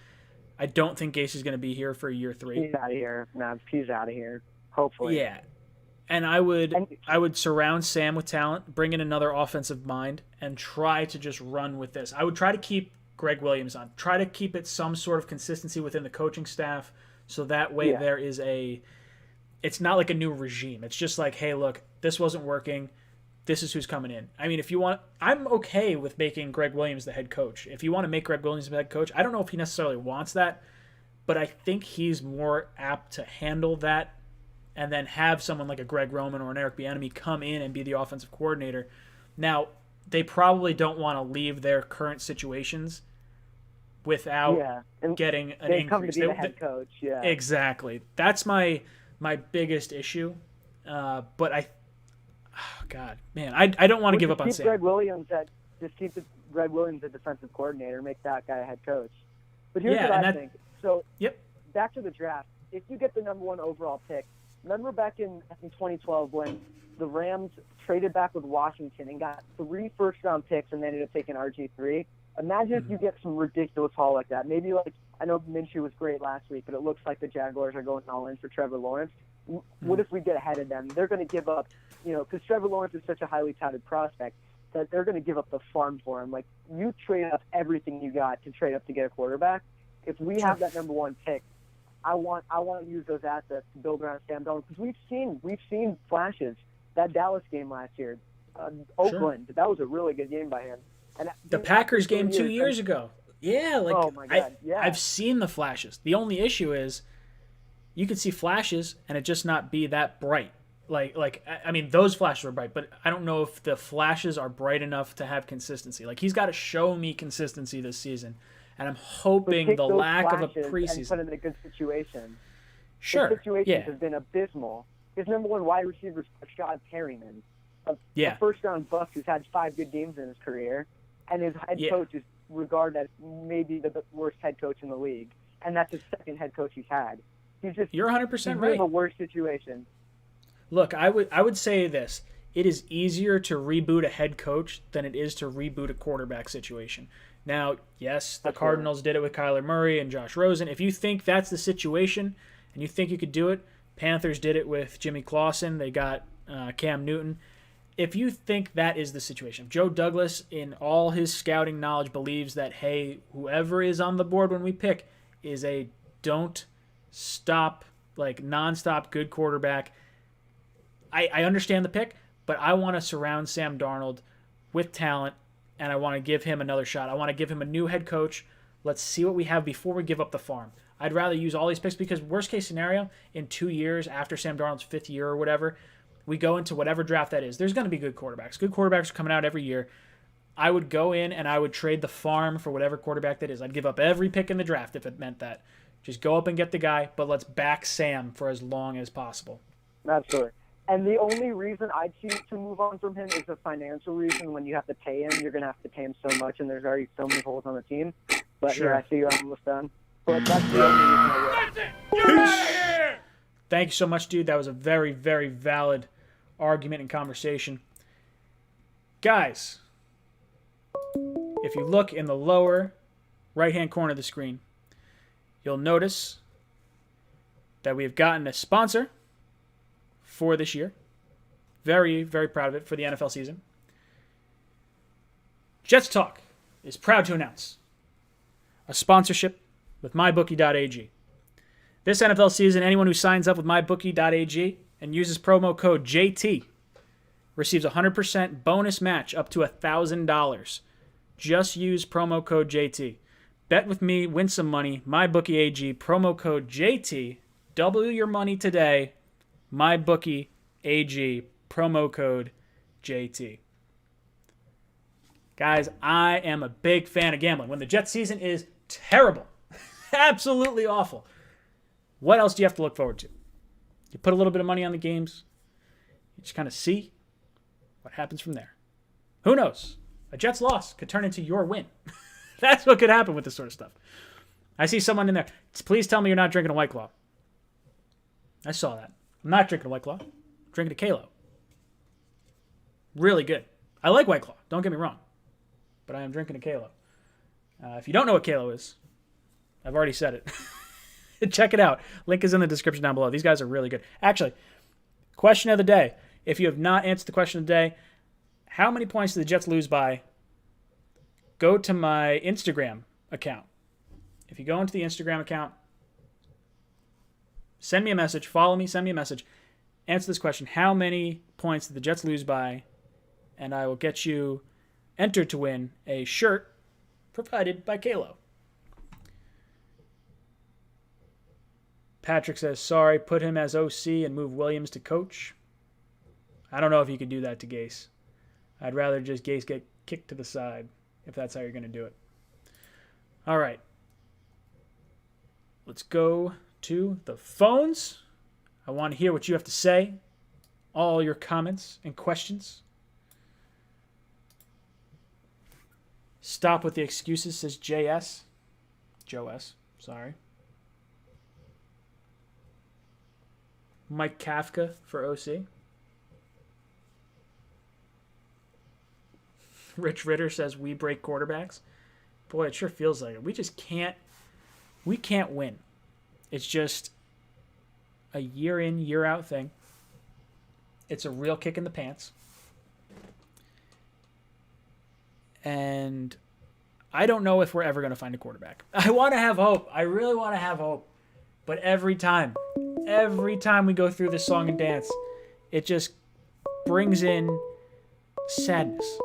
I don't think Gase is going to be here for year 3. He's out of here. No, he's out of here. Hopefully. Yeah. And I would surround Sam with talent, bring in another offensive mind, and try to just run with this. I would try to keep Greg Williams on. Try to keep it some sort of consistency within the coaching staff, so that way there is it's not like a new regime. It's just like, hey, look, this wasn't working. This is who's coming in. I mean, if you want, I'm okay with making Greg Williams the head coach. If you want to make Greg Williams the head coach, I don't know if he necessarily wants that, but I think he's more apt to handle that, and then have someone like a Greg Roman or an Eric Bieniemy come in and be the offensive coordinator. Now, they probably don't want to leave their current situations without getting an increase. Come to be the head coach, Exactly. That's my biggest issue. But God, man, I don't want to give up on Sam. Just keep Greg Williams a defensive coordinator, make that guy a head coach. But here's what I think. So, back to the draft. If you get the number 1 overall pick, remember back in, I think, 2012 when the Rams traded back with Washington and got 3 first-round picks and they ended up taking RG3? Imagine if you get some ridiculous haul like that. Maybe I know Minshew was great last week, but it looks like the Jaguars are going all in for Trevor Lawrence. What if we get ahead of them? They're going to give up, because Trevor Lawrence is such a highly touted prospect that they're going to give up the farm for him. Like, you trade up everything you got to trade up to get a quarterback. If we have that number 1 pick, I want to use those assets to build around Sam Darnold, because we've seen flashes. That Dallas game last year, Oakland, that was a really good game by him. And the Packers game 2 years ago, oh my God, I've seen the flashes. The only issue is you could see flashes and it just not be that bright. I mean, those flashes are bright, but I don't know if the flashes are bright enough to have consistency. Like, he's got to show me consistency this season. And I'm hoping the lack of a preseason. And put him in a good situation. Sure. His situations have been abysmal. His number 1 wide receiver is Rashad Perryman, a first-round buck who's had 5 good games in his career, and his head coach is regarded as maybe the worst head coach in the league, and that's his 2nd head coach he's had. You're 100% right. He's in a worse situation. Look, I would say this. It is easier to reboot a head coach than it is to reboot a quarterback situation. Now, yes, the Absolutely. Cardinals did it with Kyler Murray and Josh Rosen. If you think that's the situation and you think you could do it, Panthers did it with Jimmy Clausen. They got Cam Newton. If you think that is the situation, Joe Douglas, in all his scouting knowledge, believes that, hey, whoever is on the board when we pick is a don't stop, like nonstop good quarterback. I understand the pick, but I want to surround Sam Darnold with talent, and I want to give him another shot. I want to give him a new head coach. Let's see what we have before we give up the farm. I'd rather use all these picks because worst case scenario, in 2 years after Sam Darnold's 5th year or whatever, we go into whatever draft that is. There's going to be good quarterbacks. Good quarterbacks are coming out every year. I would go in and I would trade the farm for whatever quarterback that is. I'd give up every pick in the draft if it meant that. Just go up and get the guy, but let's back Sam for as long as possible. Absolutely. And the only reason I'd choose to move on from him is a financial reason. When you have to pay him, you're going to have to pay him so much, and there's already so many holes on the team. But Sure. yeah, I see you're almost done. But that's the only reason I would. Thank you so much, dude. That was a very, very valid argument and conversation. Guys, if you look in the lower right-hand corner of the screen, you'll notice that we have gotten a sponsor for this year. Very, very proud of it for the NFL season. Jets Talk is proud to announce a sponsorship with MyBookie.ag. This NFL season, anyone who signs up with MyBookie.ag and uses promo code JT receives a 100% bonus match up to $1,000. Just use promo code JT. Bet with me, win some money. MyBookie.ag, promo code JT. Double your money today. MyBookie.ag, promo code JT. Guys, I am a big fan of gambling. When the Jets season is terrible, absolutely awful, what else do you have to look forward to? You put a little bit of money on the games. You just kind of see what happens from there. Who knows? A Jets loss could turn into your win. That's what could happen with this sort of stuff. I see someone in there. Please tell me you're not drinking a White Claw. I saw that. I'm not drinking a White Claw. I'm drinking a Kalo. Really good. I like White Claw. Don't get me wrong. But I am drinking a Kalo. If you don't know what Kalo is, I've already said it. Check it out. Link is in the description down below. These guys are really good. Actually, question of the day. If you have not answered the question of the day, how many points did the Jets lose by? Go to my Instagram account. If you go into the Instagram account, send me a message, follow me, send me a message, answer this question. How many points did the Jets lose by? And I will get you entered to win a shirt provided by Kalo. Patrick says, sorry, put him as OC and move Williams to coach. I don't know if you could do that to Gase. I'd rather just Gase get kicked to the side if that's how you're going to do it. All right. Let's go to the phones. I want to hear what you have to say. All your comments and questions. Stop with the excuses, says JS. Joe S. Sorry. Mike Kafka for OC. Rich Ritter says we break quarterbacks. Boy, it sure feels like it. We just can't. We can't win. It's just a year in, year out thing. It's a real kick in the pants. And I don't know if we're ever going to find a quarterback. I want to have hope. I really want to have hope. But every time we go through this song and dance, it just brings in sadness.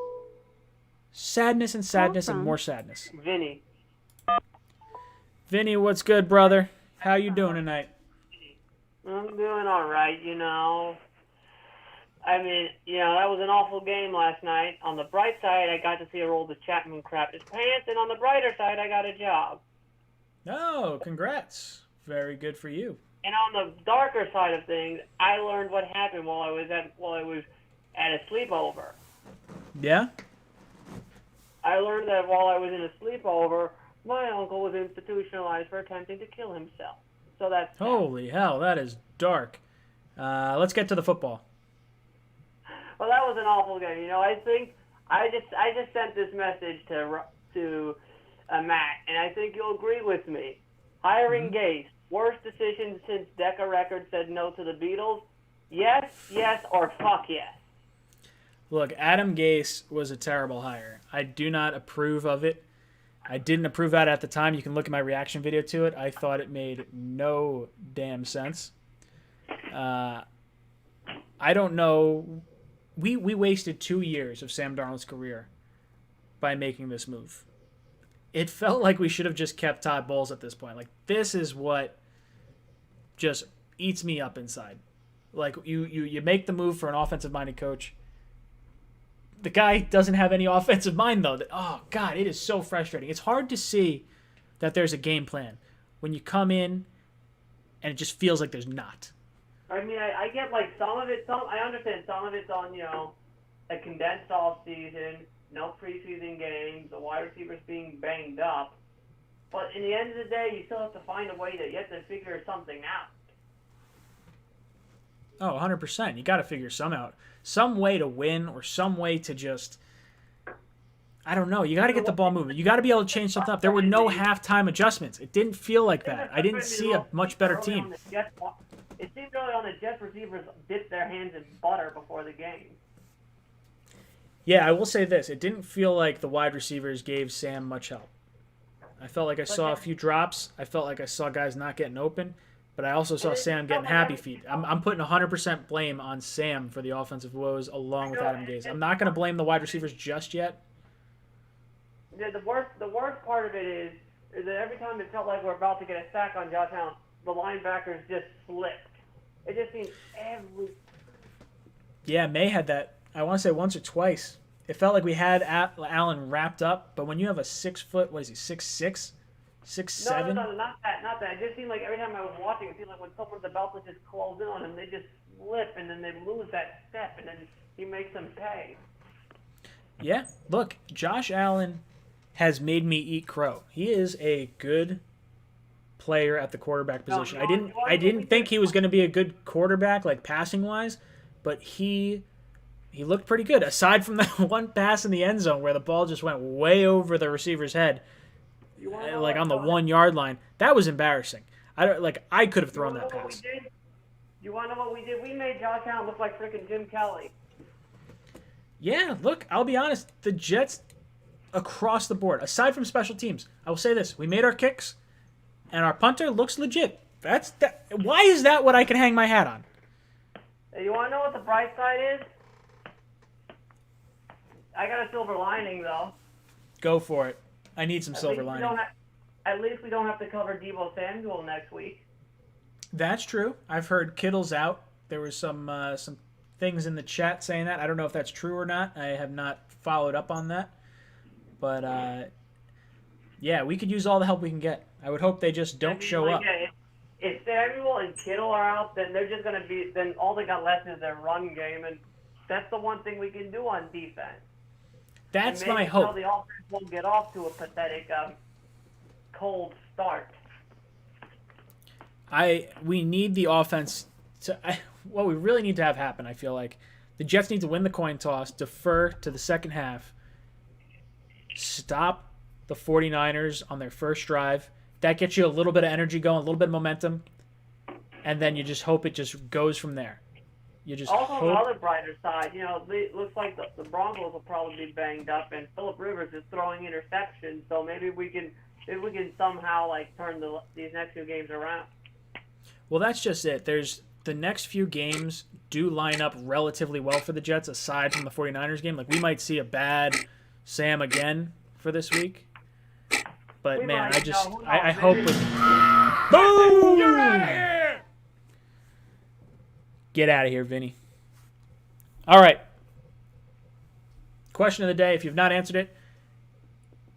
Sadness and sadness and more sadness. Vinny, what's good, brother? How you doing tonight? I'm doing all right, you know. I mean, you know, that was an awful game last night. On the bright side, I got to see a roll the Chapman crap his pants, and on the brighter side, I got a job. Oh, congrats. Very good for you. And on the darker side of things, I learned what happened while I was at a sleepover. Yeah? I learned that while I was in a sleepover, my uncle was institutionalized for attempting to kill himself. So that's sad. Holy hell, that is dark. Let's get to the football. Well, that was an awful game. You know, I think I just sent this message to Matt, and I think you'll agree with me. Hiring Gase, worst decision since Decca Records said no to the Beatles. Yes, or fuck yes. Look, Adam Gase was a terrible hire. I do not approve of it. I didn't approve that at the time. You can look at my reaction video to it. I thought it made no damn sense. I don't know. We wasted 2 years of Sam Darnold's career by making this move. It felt like we should have just kept Todd Bowles at this point. Like, this is what just eats me up inside. Like, you make the move for an offensive-minded coach. The guy doesn't have any offensive mind, though. Oh, God, it is so frustrating. It's hard to see that there's a game plan when you come in and it just feels like there's not. I mean, I get, like, some of it. I understand some of it's on, a condensed off season, no preseason games, the wide receivers being banged up. But in the end of the day, you still have to find a way that you have to figure something out. Oh, 100%. You got to figure some out. Some way to win or some way to just, I don't know. You got to get the ball moving. You got to be able to change something up. There were no halftime adjustments. It didn't feel like that. I didn't see a much better team. It seemed early on the Jets receivers dipped their hands in butter before the game. Yeah, I will say this. It didn't feel like the wide receivers gave Sam much help. I felt like I saw a few drops. I felt like I saw guys not getting open. But I also saw Sam getting happy feet. I'm putting 100% blame on Sam for the offensive woes along with Adam Gase. I'm not going to blame the wide receivers just yet. The worst part of it is that every time it felt like we're about to get a sack on Josh Allen, the linebackers just slipped. It just seems every... Yeah, May had that, I want to say once or twice. It felt like we had Allen wrapped up, but when you have a 6 foot, what is he, 6'6"? 6'7"? No, not that. It just seemed like every time I was watching, it seemed like when someone's about to just close in on him, they just slip, and then they lose that step, and then he makes them pay. Yeah, look, Josh Allen has made me eat crow. He is a good player at the quarterback position. I didn't think he was going to be a good quarterback, like passing-wise, but he looked pretty good. Aside from that one pass in the end zone where the ball just went way over the receiver's head, like on the 1 yard line, that was embarrassing. I could have thrown that pass. You want to know what we did? We made Josh Allen look like freaking Jim Kelly. Yeah, look, I'll be honest. The Jets, across the board, aside from special teams, I will say this: we made our kicks, and our punter looks legit. Why is that what I can hang my hat on? You want to know what the bright side is? I got a silver lining, though. Go for it. I need some silver lining. At least we don't have to cover Deebo Samuel next week. That's true. I've heard Kittle's out. There was some things in the chat saying that. I don't know if that's true or not. I have not followed up on that. But, yeah, we could use all the help we can get. I would hope they just don't show up. Yeah, if Samuel and Kittle are out, then they're just going to be – then all they got left is their run game, and that's the one thing we can do on defense. That's my hope. The offense won't get off to a pathetic cold start. We need the offense to what we really need to have happen. I feel like the Jets need to win the coin toss, defer to the second half, stop the 49ers on their first drive. That gets you a little bit of energy going, a little bit of momentum, and then you just hope it just goes from there. You just also, hope. on the other brighter side, it looks like the Broncos will probably be banged up, and Phillip Rivers is throwing interceptions. So maybe we can somehow turn these next few games around. Well, that's just it. There's the next few games do line up relatively well for the Jets, aside from the 49ers game. Like, we might see a bad Sam again for this week. But, man, I hope with... Boom! Get out of here! Get out of here, Vinny. All right. Question of the day. If you've not answered it,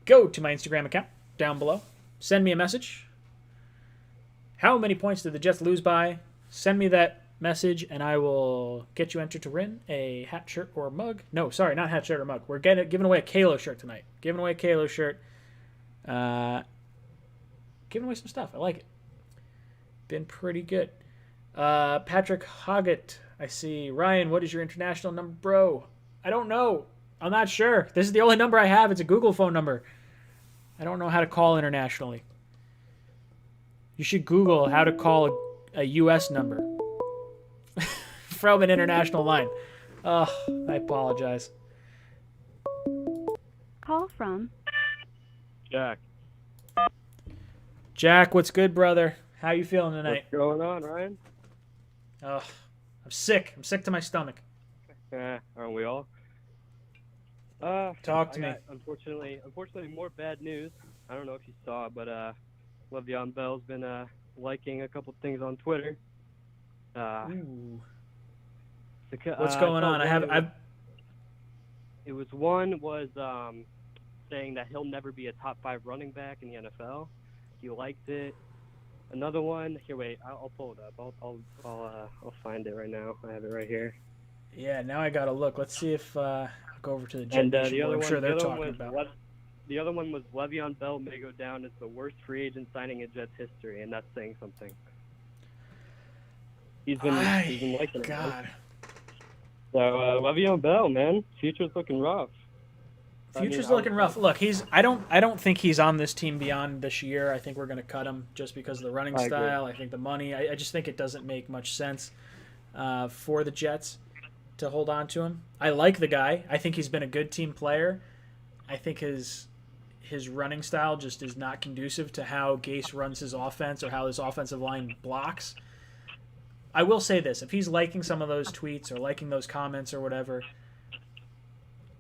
go to my Instagram account down below. Send me a message. How many points did the Jets lose by? Send me that message, and I will get you entered to win a hat, shirt, or mug. No, sorry, not hat, shirt, or mug. We're giving away a Kalo shirt tonight. Giving away a Kalo shirt. Giving away some stuff. I like it. Been pretty good. Patrick Hoggett. I see. Ryan, what is your international number, bro? I don't know. I'm not sure. This is the only number I have. It's a Google phone number. I don't know how to call internationally. You should Google how to call a U.S. number from an international line. Oh, I apologize. Call from Jack. Jack, what's good, brother? How you feeling tonight? What's going on, Ryan? Oh, I'm sick. I'm sick to my stomach. Aren't we all? Talk to me. Unfortunately, more bad news. I don't know if you saw it, but Le'Veon Bell's been liking a couple things on Twitter. Ooh. What's going on? It was one was saying that he'll never be a top 5 running back in the NFL. He liked it. Another one. Here, wait. I'll pull it up. I'll find it right now. I have it right here. Yeah. Now I gotta look. Let's see if I'll go over to the Jet And Nation. the other I'm one, sure they're the other one talking was about. The other one was Le'Veon Bell may go down as the worst free agent signing in Jets history, and that's saying something. He's been liking it. God. So Le'Veon Bell, man, future's looking rough. Future's looking rough. Look, I don't think he's on this team beyond this year. I think we're going to cut him just because of the running style. I think the money. I just think it doesn't make much sense for the Jets to hold on to him. I like the guy. I think he's been a good team player. I think his running style just is not conducive to how Gase runs his offense or how his offensive line blocks. I will say this. If he's liking some of those tweets or liking those comments or whatever,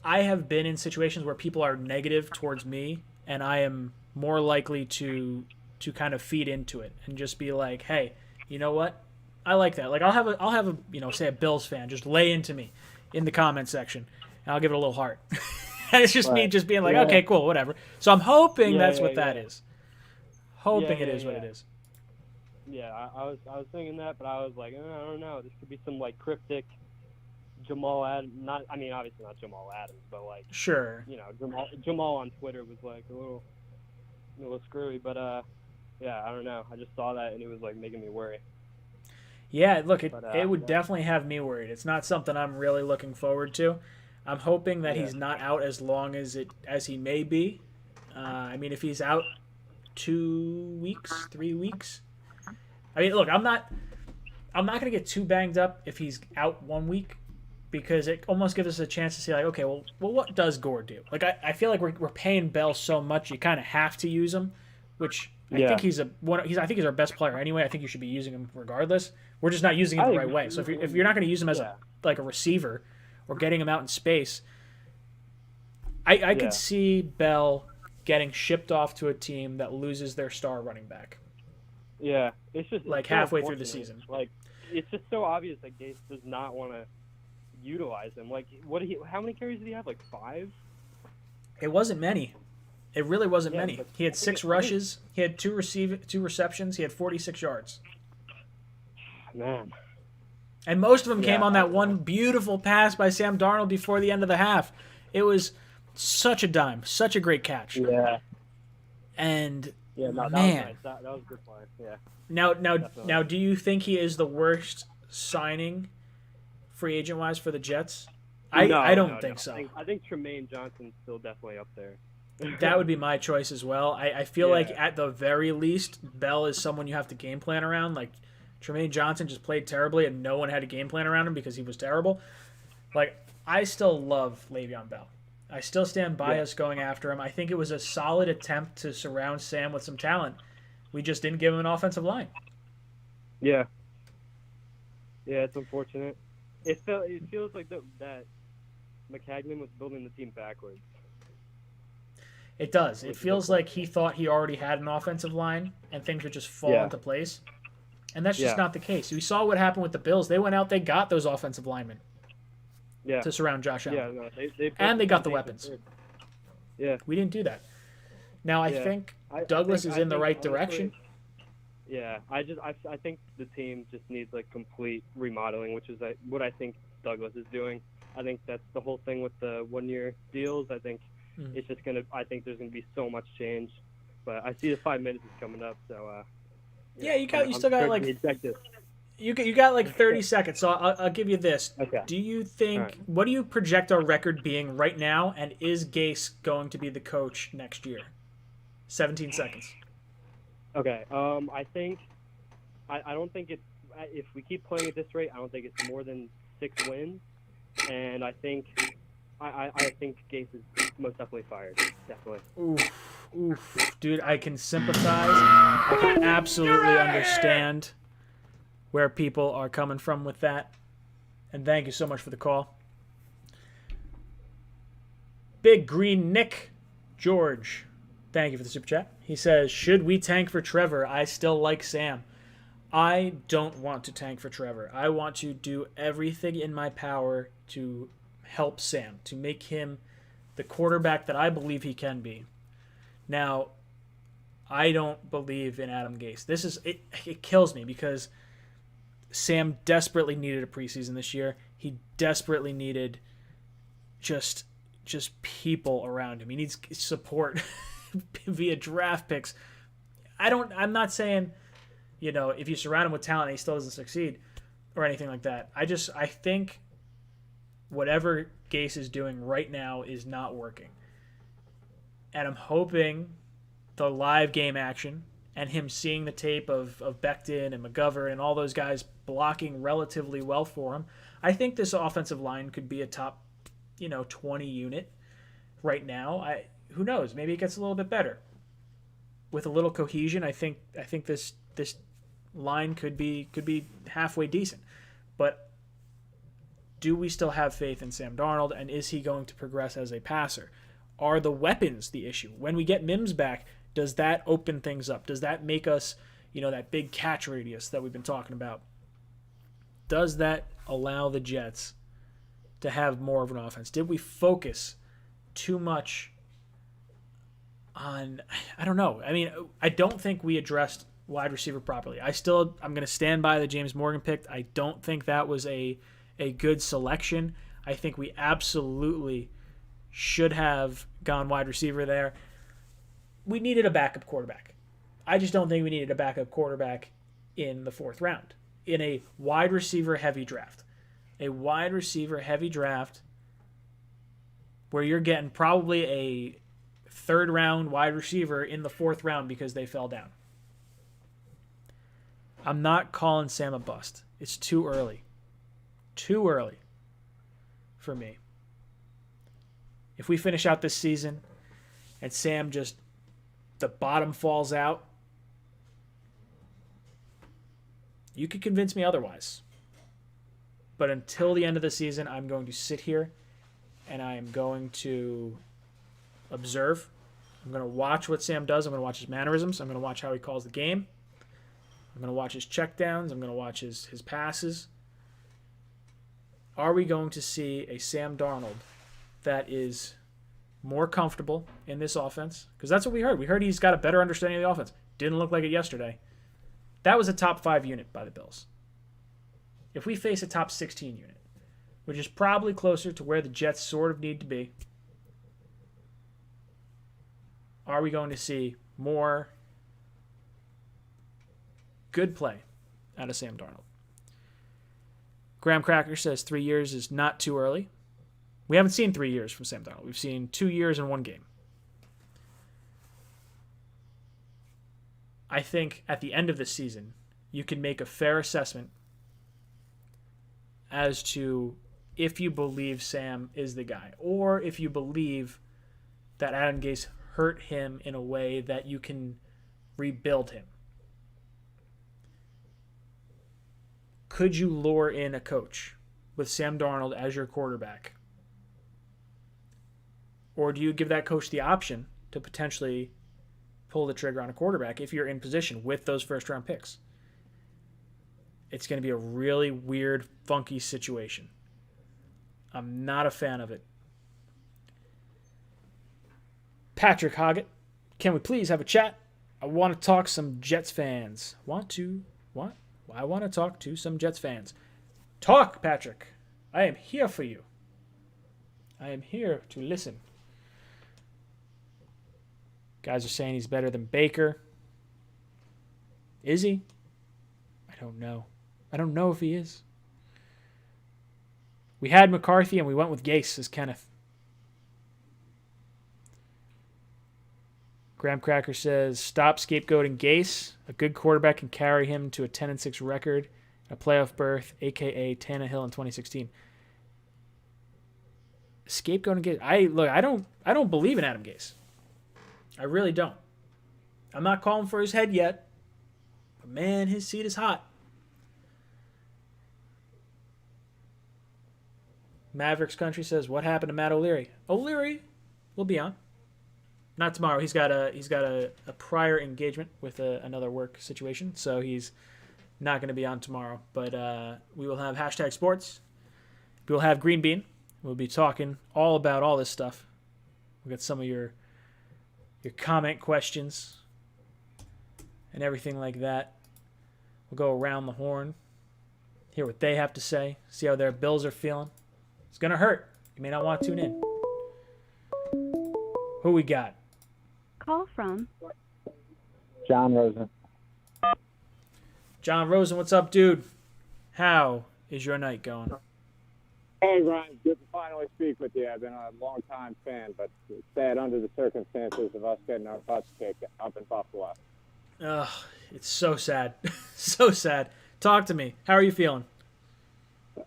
I have been in situations where people are negative towards me, and I am more likely to kind of feed into it and just be like, hey, you know what? I like that. Like I'll have a say a Bills fan just lay into me in the comment section, and I'll give it a little heart. And it's just me just being like, okay, cool, whatever. So I'm hoping that's what that is. Hoping it is what it is. Yeah, I was thinking that, but I was like, I don't know. This could be some like cryptic Jamal Adams. Obviously not Jamal Adams, but like sure. Jamal on Twitter was like a little screwy, but I don't know. I just saw that and it was like making me worry. Yeah, look, it would definitely have me worried. It's not something I'm really looking forward to. I'm hoping that he's not out as long as he may be. If he's out 2 weeks, 3 weeks. Look, I'm not going to get too banged up if he's out 1 week, because it almost gives us a chance to say like, okay, well, what does Gore do? Like, I feel like we're paying Bell so much, you kind of have to use him, which I think he's our best player anyway. I think you should be using him regardless. We're just not using him the right way. So if you're not going to use him as a receiver or getting him out in space, I could see Bell getting shipped off to a team that loses their star running back. Yeah, it's just like halfway through the season. Like, it's just so obvious that Gase does not want to utilize him. Like, how many carries did he have? Like 5? It wasn't many. It really wasn't many. He had 6 rushes. He had 2 receptions. He had 46 yards. Man. And most of them came on that one beautiful pass by Sam Darnold before the end of the half. It was such a dime, such a great catch. Yeah. And that was man, nice. That was a good play. Yeah. Now, do you think he is the worst signing, free agent wise, for the Jets? I don't think so. I think Tremaine Johnson's still definitely up there. That would be my choice as well. I feel like at the very least, Bell is someone you have to game plan around. Like, Tremaine Johnson just played terribly, and no one had a game plan around him because he was terrible. Like, I still love Le'Veon Bell. I still stand by us going after him. I think it was a solid attempt to surround Sam with some talent. We just didn't give him an offensive line. Yeah. Yeah, it's unfortunate. It feels like that McCagnon was building the team backwards. It does. It feels like he thought he already had an offensive line and things would just fall into place. And that's just not the case. We saw what happened with the Bills. They went out, they got those offensive linemen to surround Josh Allen. And they got the weapons. Yeah. We didn't do that. Now, I think Douglas is in the right direction. Yeah, I think the team just needs like complete remodeling, which is what I think Douglas is doing. I think that's the whole thing with the 1-year deals. I think it's just I think there's gonna be so much change. But I see the 5 minutes is coming up, so you still got like you got like 30 seconds. So I'll give you this. Okay. Do you think what do you project our record being right now, and is Gase going to be the coach next year? 17 seconds. Okay. I don't think it's, if we keep playing at this rate, I don't think it's more than 6 wins, and I think Gase is most definitely fired. Definitely. Oof, dude, I can sympathize. I can absolutely understand where people are coming from with that. And thank you so much for the call. Big Green Nick George, thank you for the super chat. He says, should we tank for Trevor? I still like Sam. I don't want to tank for Trevor. I want to do everything in my power to help Sam, to make him the quarterback that I believe he can be. Now, I don't believe in Adam Gase. It kills me because Sam desperately needed a preseason this year. He desperately needed just people around him. He needs support via draft picks. I'm not saying, if you surround him with talent and he still doesn't succeed or anything like that. I think whatever Gase is doing right now is not working. And I'm hoping the live game action and him seeing the tape of Becton and McGovern and all those guys blocking relatively well for him, I think this offensive line could be a top 20 unit right now. Who knows? Maybe it gets a little bit better. With a little cohesion, I think this line could be halfway decent. But do we still have faith in Sam Darnold, and is he going to progress as a passer? Are the weapons the issue? When we get Mims back, does that open things up? Does that make us, that big catch radius that we've been talking about? Does that allow the Jets to have more of an offense? Did we focus too much on, I don't know. I mean, I don't think we addressed wide receiver properly. I'm going to stand by the James Morgan pick. I don't think that was a good selection. I think we absolutely should have gone wide receiver there. We needed a backup quarterback. I just don't think we needed a backup quarterback in the 4th round, in a wide receiver heavy draft. A wide receiver heavy draft where you're getting probably a 3rd round wide receiver in the 4th round because they fell down. I'm not calling Sam a bust. It's too early. Too early for me. If we finish out this season and Sam the bottom falls out, you could convince me otherwise. But until the end of the season, I'm going to sit here and I am going to observe. I'm going to watch what Sam does. I'm going to watch his mannerisms. I'm going to watch how he calls the game. I'm going to watch his checkdowns. I'm going to watch his passes. Are we going to see a Sam Darnold that is more comfortable in this offense? Because that's what we heard. We heard he's got a better understanding of the offense. Didn't look like it yesterday. That was a top 5 unit by the Bills. If we face a top 16 unit, which is probably closer to where the Jets sort of need to be, are we going to see more good play out of Sam Darnold? Graham Cracker says 3 years is not too early. We haven't seen 3 years from Sam Darnold. We've seen 2 years in 1 game. I think at the end of the season, you can make a fair assessment as to if you believe Sam is the guy, or if you believe that Adam Gase hurt him in a way that you can rebuild him. Could you lure in a coach with Sam Darnold as your quarterback? Or do you give that coach the option to potentially pull the trigger on a quarterback if you're in position with those first-round picks? It's going to be a really weird, funky situation. I'm not a fan of it. Patrick Hoggett, can we please have a chat? I want to talk some Jets fans. Want to? What? I want to talk to some Jets fans. Talk, Patrick. I am here for you. I am here to listen. Guys are saying he's better than Baker. Is he? I don't know. I don't know if he is. We had McCarthy and we went with Gase, says Kenneth. Graham Cracker says, stop scapegoating Gase. A good quarterback can carry him to a 10-6 record, a playoff berth, a.k.a. Tannehill in 2016. Scapegoating Gase. I don't believe in Adam Gase. I really don't. I'm not calling for his head yet, but man, his seat is hot. Mavericks Country says, what happened to Matt O'Leary? O'Leary will be on. Not tomorrow. He's got a prior engagement with another work situation, so he's not going to be on tomorrow. But we will have hashtag sports. We will have Green Bean. We'll be talking all about all this stuff. We'll get some of your comment questions and everything like that. We'll go around the horn, hear what they have to say, see how their Bills are feeling. It's going to hurt. You may not want to tune in. Who we got? Call from John Rosen. John Rosen, what's up, dude? How is your night going? Hey, Ryan. Good to finally speak with you. I've been a long-time fan, but it's sad under the circumstances of us getting our butts kicked up in Buffalo. Ugh, it's so sad. So sad. Talk to me. How are you feeling?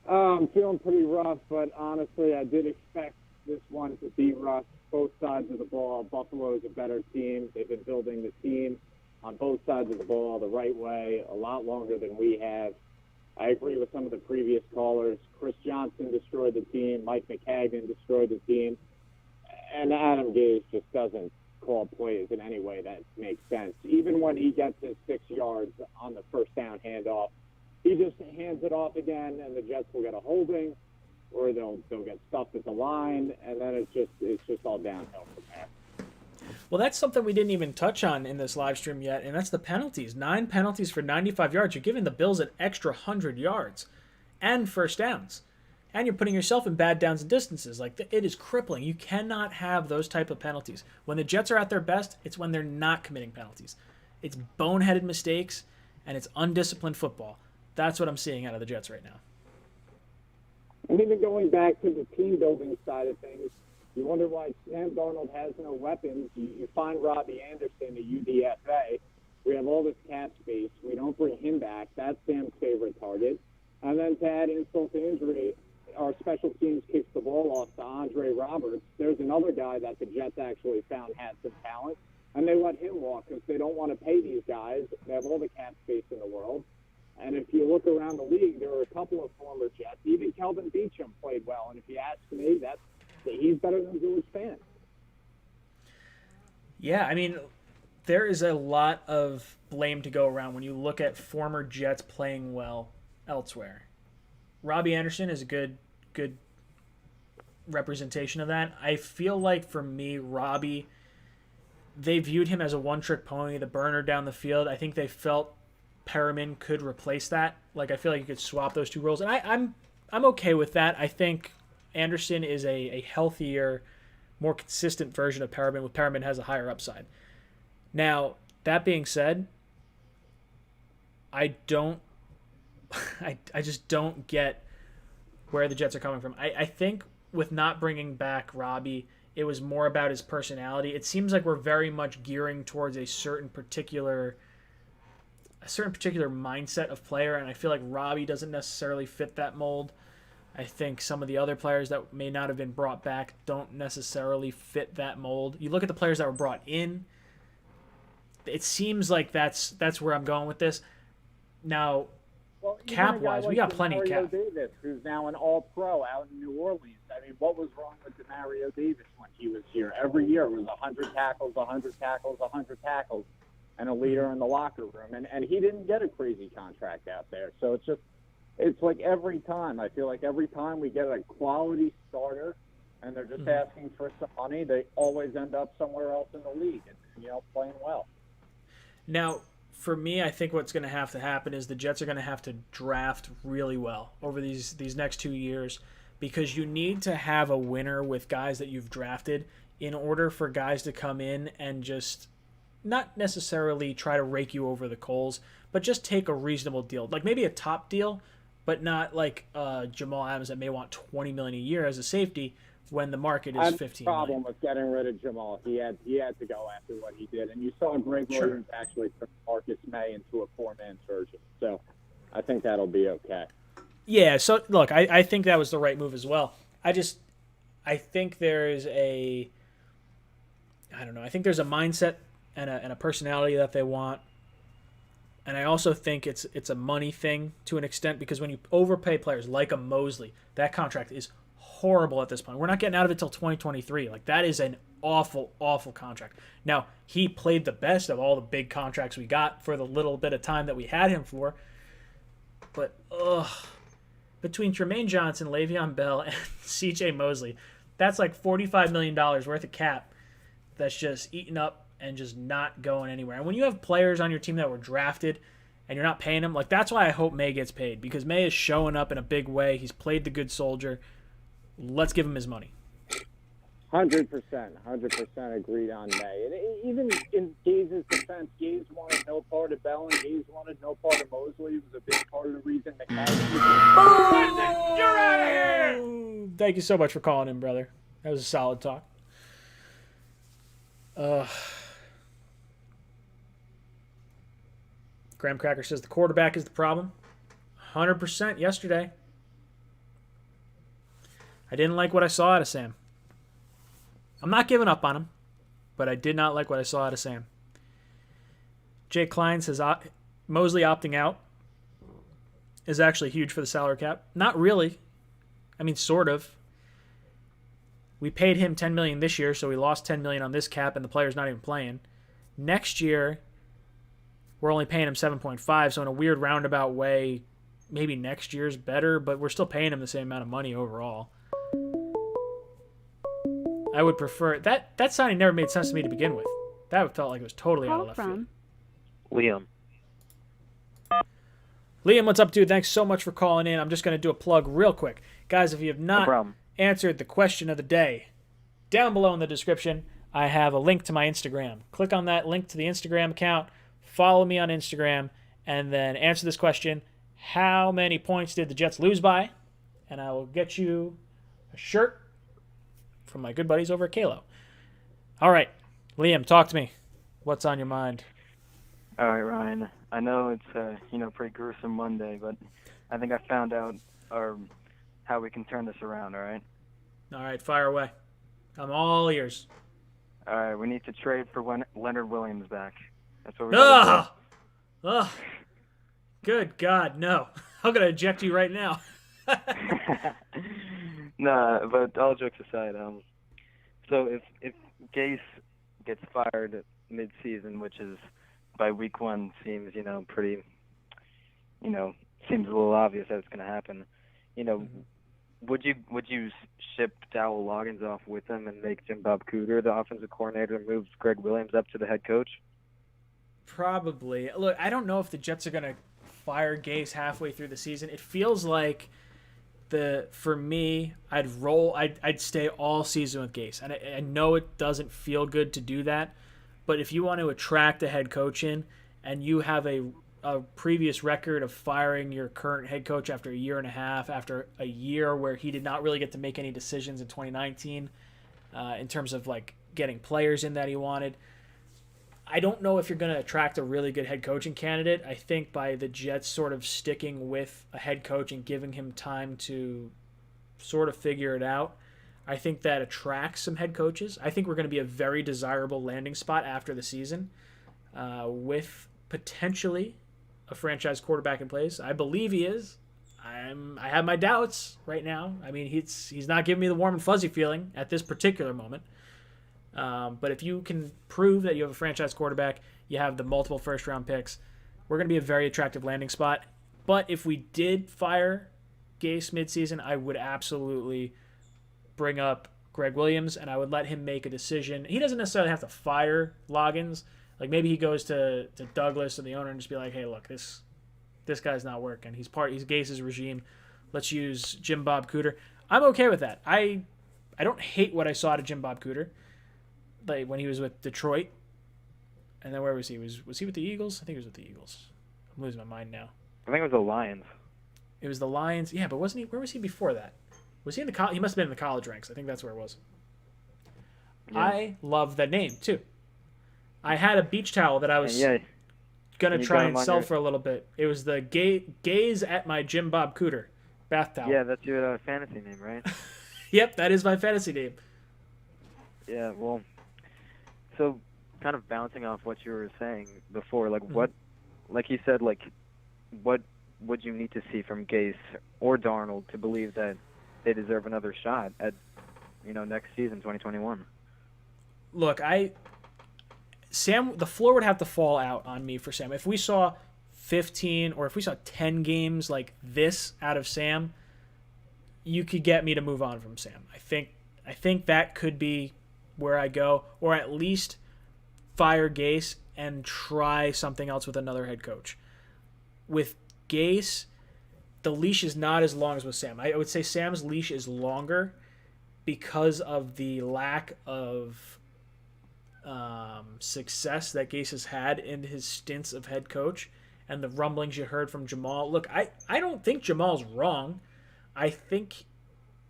I'm feeling pretty rough, but honestly, I did expect this one to be rough. Both sides of the ball. Buffalo is a better team. They've been building the team on both sides of the ball the right way a lot longer than we have. I agree with some of the previous callers. Chris Johnson destroyed the team. Mike McCagnon destroyed the team. And Adam Gase just doesn't call plays in any way that makes sense. Even when he gets his 6 yards on the first down handoff, he just hands it off again, and the Jets will get a holding, or they'll get stuffed at the line, and then it's just all downhill from there. Well, that's something we didn't even touch on in this live stream yet, and that's the penalties. 9 penalties for 95 yards. You're giving the Bills an extra 100 yards and first downs. And you're putting yourself in bad downs and distances. Like, it is crippling. You cannot have those type of penalties. When the Jets are at their best, it's when they're not committing penalties. It's boneheaded mistakes, and it's undisciplined football. That's what I'm seeing out of the Jets right now. And even going back to the team building side of things, you wonder why Sam Darnold has no weapons. You find Robbie Anderson at UDFA. We have all this cap space. We don't bring him back. That's Sam's favorite target. And then to add insult to injury, our special teams kicks the ball off to Andre Roberts. There's another guy that the Jets actually found had some talent, and they let him walk because they don't want to pay these guys. They have all the cap space in the world. And if you look around the league, there are a couple of former Jets. Even Kelvin Beachum played well. And if you ask me, he's better than George Fan. Yeah, I mean, there is a lot of blame to go around when you look at former Jets playing well elsewhere. Robbie Anderson is a good representation of that. I feel like for me, Robbie, they viewed him as a one-trick pony, the burner down the field. I think they felt Perriman could replace that. Like, I feel like you could swap those two roles, and I'm okay with that. I think Anderson is a healthier, more consistent version of Perriman, with Perriman has a higher upside. Now, that being said, I just don't get where the Jets are coming from. I think with not bringing back Robbie, it was more about his personality. It seems like we're very much gearing towards a certain particular mindset of player, and I feel like Robbie doesn't necessarily fit that mold. I think some of the other players that may not have been brought back don't necessarily fit that mold. You look at the players that were brought in, it seems like that's where I'm going with this. Now, cap-wise, we got plenty of cap. Davis, who's now an all-pro out in New Orleans. I mean, what was wrong with Demario Davis when he was here? Every year it was 100 tackles, 100 tackles, 100 tackles, and a leader in the locker room. And he didn't get a crazy contract out there. So it's like every time. I feel like every time we get a quality starter and they're just asking for some money, they always end up somewhere else in the league and playing well. Now, for me, I think what's going to have to happen is the Jets are going to have to draft really well over these next 2 years, because you need to have a winner with guys that you've drafted in order for guys to come in and just not necessarily try to rake you over the coals, but just take a reasonable deal. Like maybe a top deal, but not like Jamal Adams that may want $20 million a year as a safety when the market is I have $15 no problem million. with getting rid of Jamal. He had to go after what he did, and you saw Greg Sure. Williams actually turn Marcus May into a four-man surgeon. So I think that'll be okay. Yeah, so look, I think that was the right move as well. I think there is I don't know. I think there's a mindset and a personality that they want. And I also think it's a money thing to an extent, because when you overpay players like a Mosley, that contract is horrible at this point. We're not getting out of it till 2023. Like, that is an awful, awful contract. Now, he played the best of all the big contracts we got for the little bit of time that we had him for. But, between Tremaine Johnson, Le'Veon Bell, and C.J. Mosley, that's like $45 million worth of cap that's just eaten up and just not going anywhere. And when you have players on your team that were drafted and you're not paying them, like, that's why I hope May gets paid, because May is showing up in a big way. He's played the good soldier. Let's give him his money. 100% agreed on May. And even in Gaze's defense, Gaze wanted no part of Bell and Gaze wanted no part of Mosley. It was a big part of the reason the Cowboys. You're out of here! Thank you so much for calling in, brother. That was a solid talk. Graham Cracker says the quarterback is the problem. 100% yesterday. I didn't like what I saw out of Sam. I'm not giving up on him, but I did not like what I saw out of Sam. Jake Klein says Mosley opting out is actually huge for the salary cap. Not really. I mean, sort of. We paid him $10 million this year, so we lost $10 million on this cap, and the player's not even playing. Next year, we're only paying him 7.5, so in a weird roundabout way, maybe next year's better, but we're still paying him the same amount of money overall. I would prefer that signing never made sense to me to begin with. That felt like it was totally out of left field. Liam. Liam, what's up, dude? Thanks so much for calling in. I'm just going to do a plug real quick. Guys, if you have not answered the question of the day, down below in the description, I have a link to my Instagram. Click on that link to the Instagram account, follow me on Instagram, and then answer this question: how many points did the Jets lose by? And I will get you a shirt from my good buddies over at Kalo. All right, Liam, talk to me. What's on your mind? All right, Ryan. I know it's a pretty gruesome Monday, but I think I found out how we can turn this around. All right. All right, fire away. I'm all ears. All right, we need to trade for Leonard Williams back. That's what we're going to do. Good God, no! I'm gonna eject you right now. Nah, but all jokes aside, so if Gase gets fired mid-season, which is by week one, seems pretty, seems a little obvious that it's going to happen. Would you ship Dowell Loggins off with him and make Jim Bob Cooter the offensive coordinator and move Greg Williams up to the head coach? Probably. Look, I don't know if the Jets are going to fire Gase halfway through the season. It feels like for me, I'd stay all season with Gase. And I know it doesn't feel good to do that, but if you want to attract a head coach in and you have a previous record of firing your current head coach after a year and a half, after a year where he did not really get to make any decisions in 2019 in terms of like getting players in that he wanted, I don't know if you're going to attract a really good head coaching candidate. I think by the Jets sort of sticking with a head coach and giving him time to sort of figure it out, I think that attracts some head coaches. I think we're going to be a very desirable landing spot after the season with potentially a franchise quarterback in place. I believe he is. I have my doubts right now. I mean, he's not giving me the warm and fuzzy feeling at this particular moment. But if you can prove that you have a franchise quarterback, you have the multiple first-round picks, we're going to be a very attractive landing spot. But if we did fire Gase midseason, I would absolutely bring up Greg Williams, and I would let him make a decision. He doesn't necessarily have to fire Loggins. Like, maybe he goes to Douglas and the owner and just be like, hey, look, this guy's not working. He's Gase's regime. Let's use Jim Bob Cooter. I'm okay with that. I don't hate what I saw out of Jim Bob Cooter. Like when he was with Detroit, and then where was he? Was he with the Eagles? I think he was with the Eagles. I'm losing my mind now. I think it was the Lions. It was the Lions. Yeah, but wasn't he? Where was he before that? Was he in the? He must have been in the college ranks. I think that's where it was. Yeah. I love that name too. I had a beach towel that I was gonna try and sell for a little bit. It was the Gase at my Jim Bob Cooter bath towel. Yeah, that's your fantasy name, right? Yep, that is my fantasy name. Yeah, well, so kind of bouncing off what you were saying before, like what, like you said, like what would you need to see from Gase or Darnold to believe that they deserve another shot at, next season, 2021? Look, Sam, the floor would have to fall out on me for Sam. If we saw 15 or if we saw 10 games like this out of Sam, you could get me to move on from Sam. I think that could be where I go, or at least fire Gase and try something else with another head coach. With Gase, the leash is not as long as with Sam. I would say Sam's leash is longer because of the lack of success that Gase has had in his stints of head coach and the rumblings you heard from Jamal. Look, I don't think Jamal's wrong. I think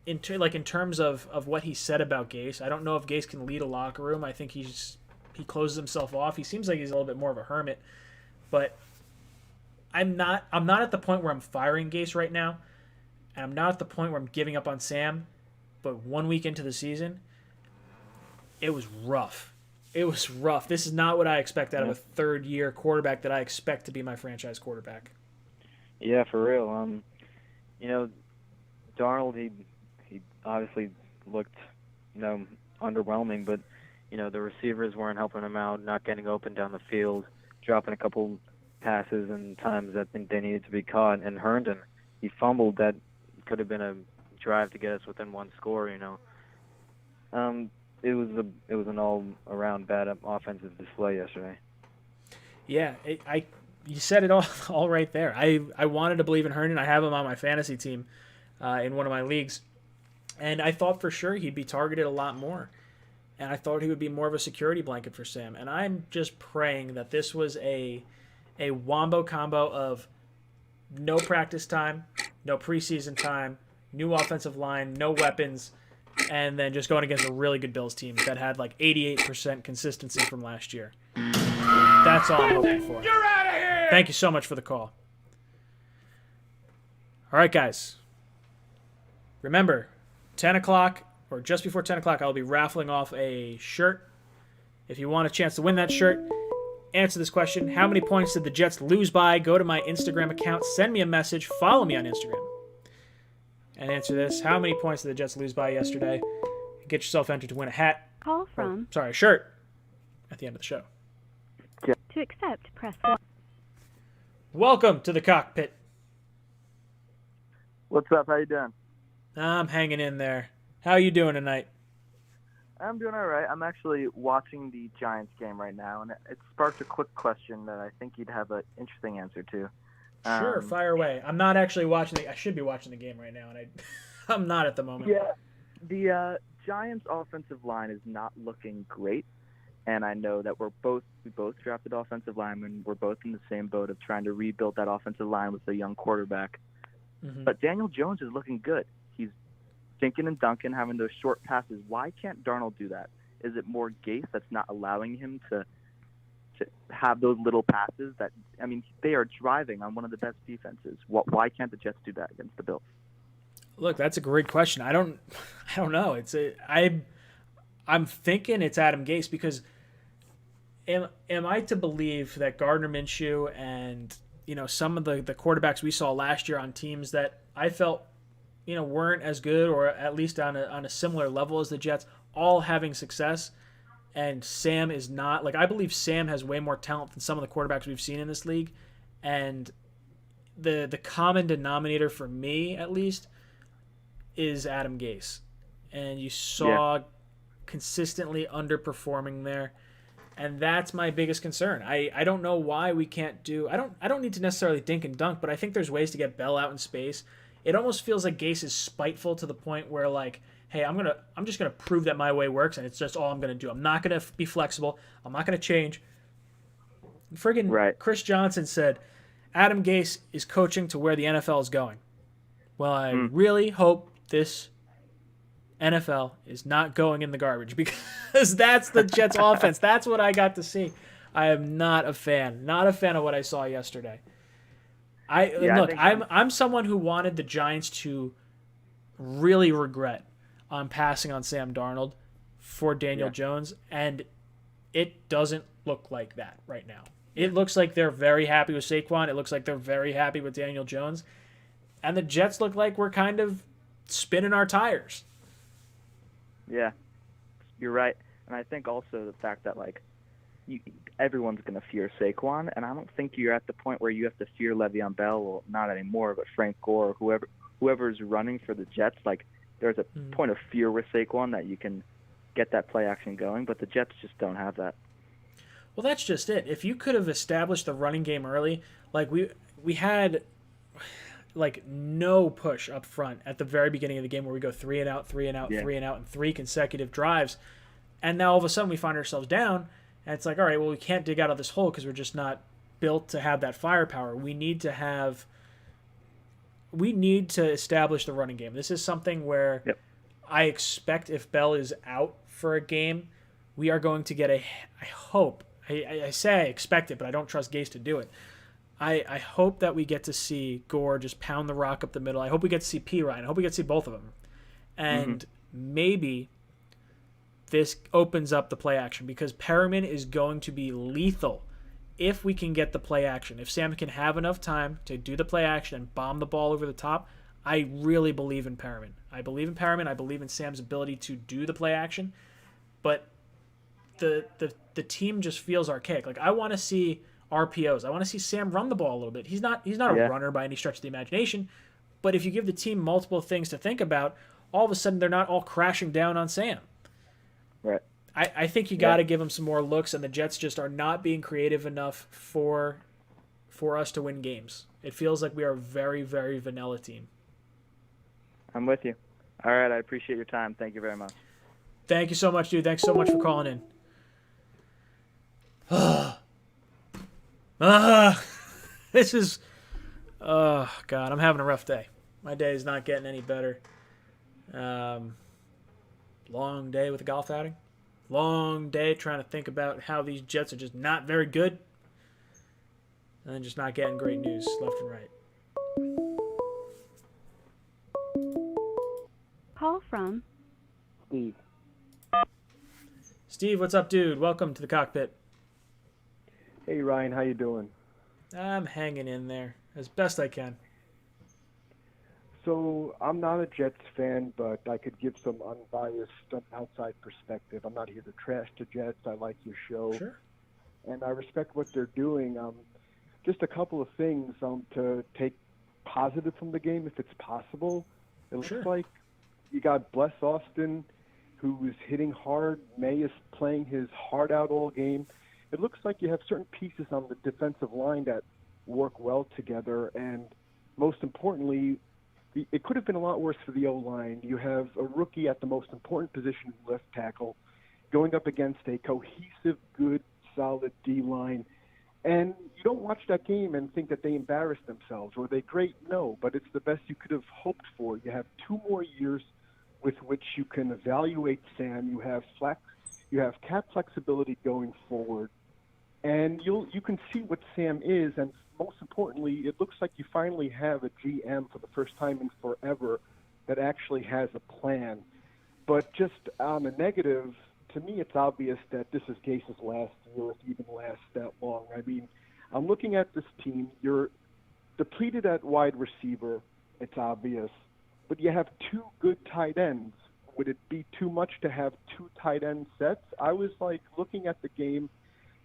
in terms of what he said about Gase, I don't know if Gase can lead a locker room. I think he closes himself off. He seems like he's a little bit more of a hermit, but I'm not at the point where I'm firing Gase right now, and I'm not at the point where I'm giving up on Sam. But 1 week into the season, it was rough. It was rough. This is not what I expect out of a third-year quarterback that I expect to be my franchise quarterback. Yeah, for real. Darnold, he obviously looked, underwhelming, but, the receivers weren't helping him out, not getting open down the field, dropping a couple passes and times that they needed to be caught. And Herndon, he fumbled that could have been a drive to get us within one score, It was an all-around bad offensive display yesterday. Yeah, you said it all right there. I wanted to believe in Herndon. I have him on my fantasy team in one of my leagues, and I thought for sure he'd be targeted a lot more, and I thought he would be more of a security blanket for Sam. And I'm just praying that this was a wombo combo of no practice time, no preseason time, new offensive line, no weapons, and then just going against a really good Bills team that had like 88% consistency from last year. That's all I'm hoping for. You're out of here! Thank you so much for the call. All right, guys. Remember, 10 o'clock or just before 10 o'clock, I'll be raffling off a shirt. If you want a chance to win that shirt, answer this question. How many points did the Jets lose by? Go to my Instagram account, send me a message, follow me on Instagram, and answer this. How many points did the Jets lose by yesterday? Get yourself entered to win a hat. Call from. A shirt at the end of the show. To accept, press 1. Welcome to the cockpit. What's up? How you doing? I'm hanging in there. How are you doing tonight? I'm doing all right. I'm actually watching the Giants game right now, and it sparked a quick question that I think you'd have an interesting answer to. Sure, fire away. I'm not actually watching I should be watching the game right now, and I'm not at the moment. Yeah, the Giants' offensive line is not looking great, and I know that we both drafted offensive linemen. We're both in the same boat of trying to rebuild that offensive line with a young quarterback. Mm-hmm. But Daniel Jones is looking good. He's dinking and dunking, having those short passes. Why can't Darnold do that? Is it more Gase that's not allowing him to have those little passes that, they are driving on one of the best defenses. Why can't the Jets do that against the Bills? Look, that's a great question. I don't know. I'm thinking it's Adam Gase because am I to believe that Gardner Minshew and, some of the quarterbacks we saw last year on teams that I felt, weren't as good or at least on a similar level as the Jets, all having success, and Sam is not. Like, I believe Sam has way more talent than some of the quarterbacks we've seen in this league, and the common denominator for me, at least, is Adam Gase. And you saw consistently underperforming there, and that's my biggest concern. I don't know why we can't do. I don't need to necessarily dink and dunk, but I think there's ways to get Bell out in space. It almost feels like Gase is spiteful to the point where, like, hey, I'm just gonna prove that my way works, and it's just all I'm gonna do. I'm not gonna be flexible. I'm not gonna change. Friggin' Chris Johnson said Adam Gase is coaching to where the NFL is going. Well, I really hope this NFL is not going in the garbage because that's the Jets offense. That's what I got to see. I am not a fan. Not a fan of what I saw yesterday. I'm someone who wanted the Giants to really regret on passing on Sam Darnold for Daniel Jones, and it doesn't look like that right now. It looks like they're very happy with Saquon. It looks like they're very happy with Daniel Jones. And the Jets look like we're kind of spinning our tires. Yeah, you're right. And I think also the fact that, like, everyone's going to fear Saquon, and I don't think you're at the point where you have to fear Le'Veon Bell, well, not anymore, but Frank Gore or whoever's running for the Jets. Like, there's a point of fear with Saquon that you can get that play action going, but the Jets just don't have that. Well, that's just it. If you could have established the running game early, like we had like no push up front at the very beginning of the game where we go 3 and out, 3 and out, 3 and out in 3 consecutive drives. And now all of a sudden we find ourselves down and it's like, all right, well, we can't dig out of this hole because we're just not built to have that firepower. We need to establish the running game. This is something where I expect if Bell is out for a game, we are going to get I say I expect it, but I don't trust Gase to do it. I hope that we get to see Gore just pound the rock up the middle. I hope we get to see P. Ryan. I hope we get to see both of them. And maybe this opens up the play action because Perriman is going to be lethal if we can get the play action. If Sam can have enough time to do the play action and bomb the ball over the top, I really believe in Perriman. I believe in Perriman. I believe in Sam's ability to do the play action. But the team just feels archaic. Like, I want to see RPOs. I want to see Sam run the ball a little bit. He's not a runner by any stretch of the imagination, but if you give the team multiple things to think about, all of a sudden they're not all crashing down on Sam. Right. I think you got to give him some more looks, and the Jets just are not being creative enough for us to win games. It feels like we are a very, very vanilla team. I'm with you. All right, I appreciate your time. Thank you very much. Thank you so much, dude. Thanks so much for calling in. This is, oh God, I'm having a rough day. My day is not getting any better. Long day with the golf outing. Long day trying to think about how these Jets are just not very good. And then just not getting great news left and right. Call from Steve. Steve, what's up, dude? Welcome to the cockpit. Hey, Ryan, how you doing? I'm hanging in there as best I can. So I'm not a Jets fan, but I could give some unbiased, outside perspective. I'm not here to trash the Jets. I like your show. Sure. And I respect what they're doing. Just a couple of things to take positive from the game, if it's possible. It looks like you got Bless Austin, who is hitting hard. May is playing his heart out all game. It looks like you have certain pieces on the defensive line that work well together. And most importantly, it could have been a lot worse for the O-line. You have a rookie at the most important position, left tackle, going up against a cohesive, good, solid D-line. And you don't watch that game and think that they embarrassed themselves. Were they great? No, but it's the best you could have hoped for. You have 2 more years with which you can evaluate Sam. You have cap flexibility going forward. And you can see what Sam is, and most importantly, it looks like you finally have a GM for the first time in forever that actually has a plan. But just on the negative, to me it's obvious that this is Gase's last year, if it even lasts that long. I mean, I'm looking at this team. You're depleted at wide receiver, it's obvious, but you have 2 good tight ends. Would it be too much to have 2 tight end sets? I was like looking at the game,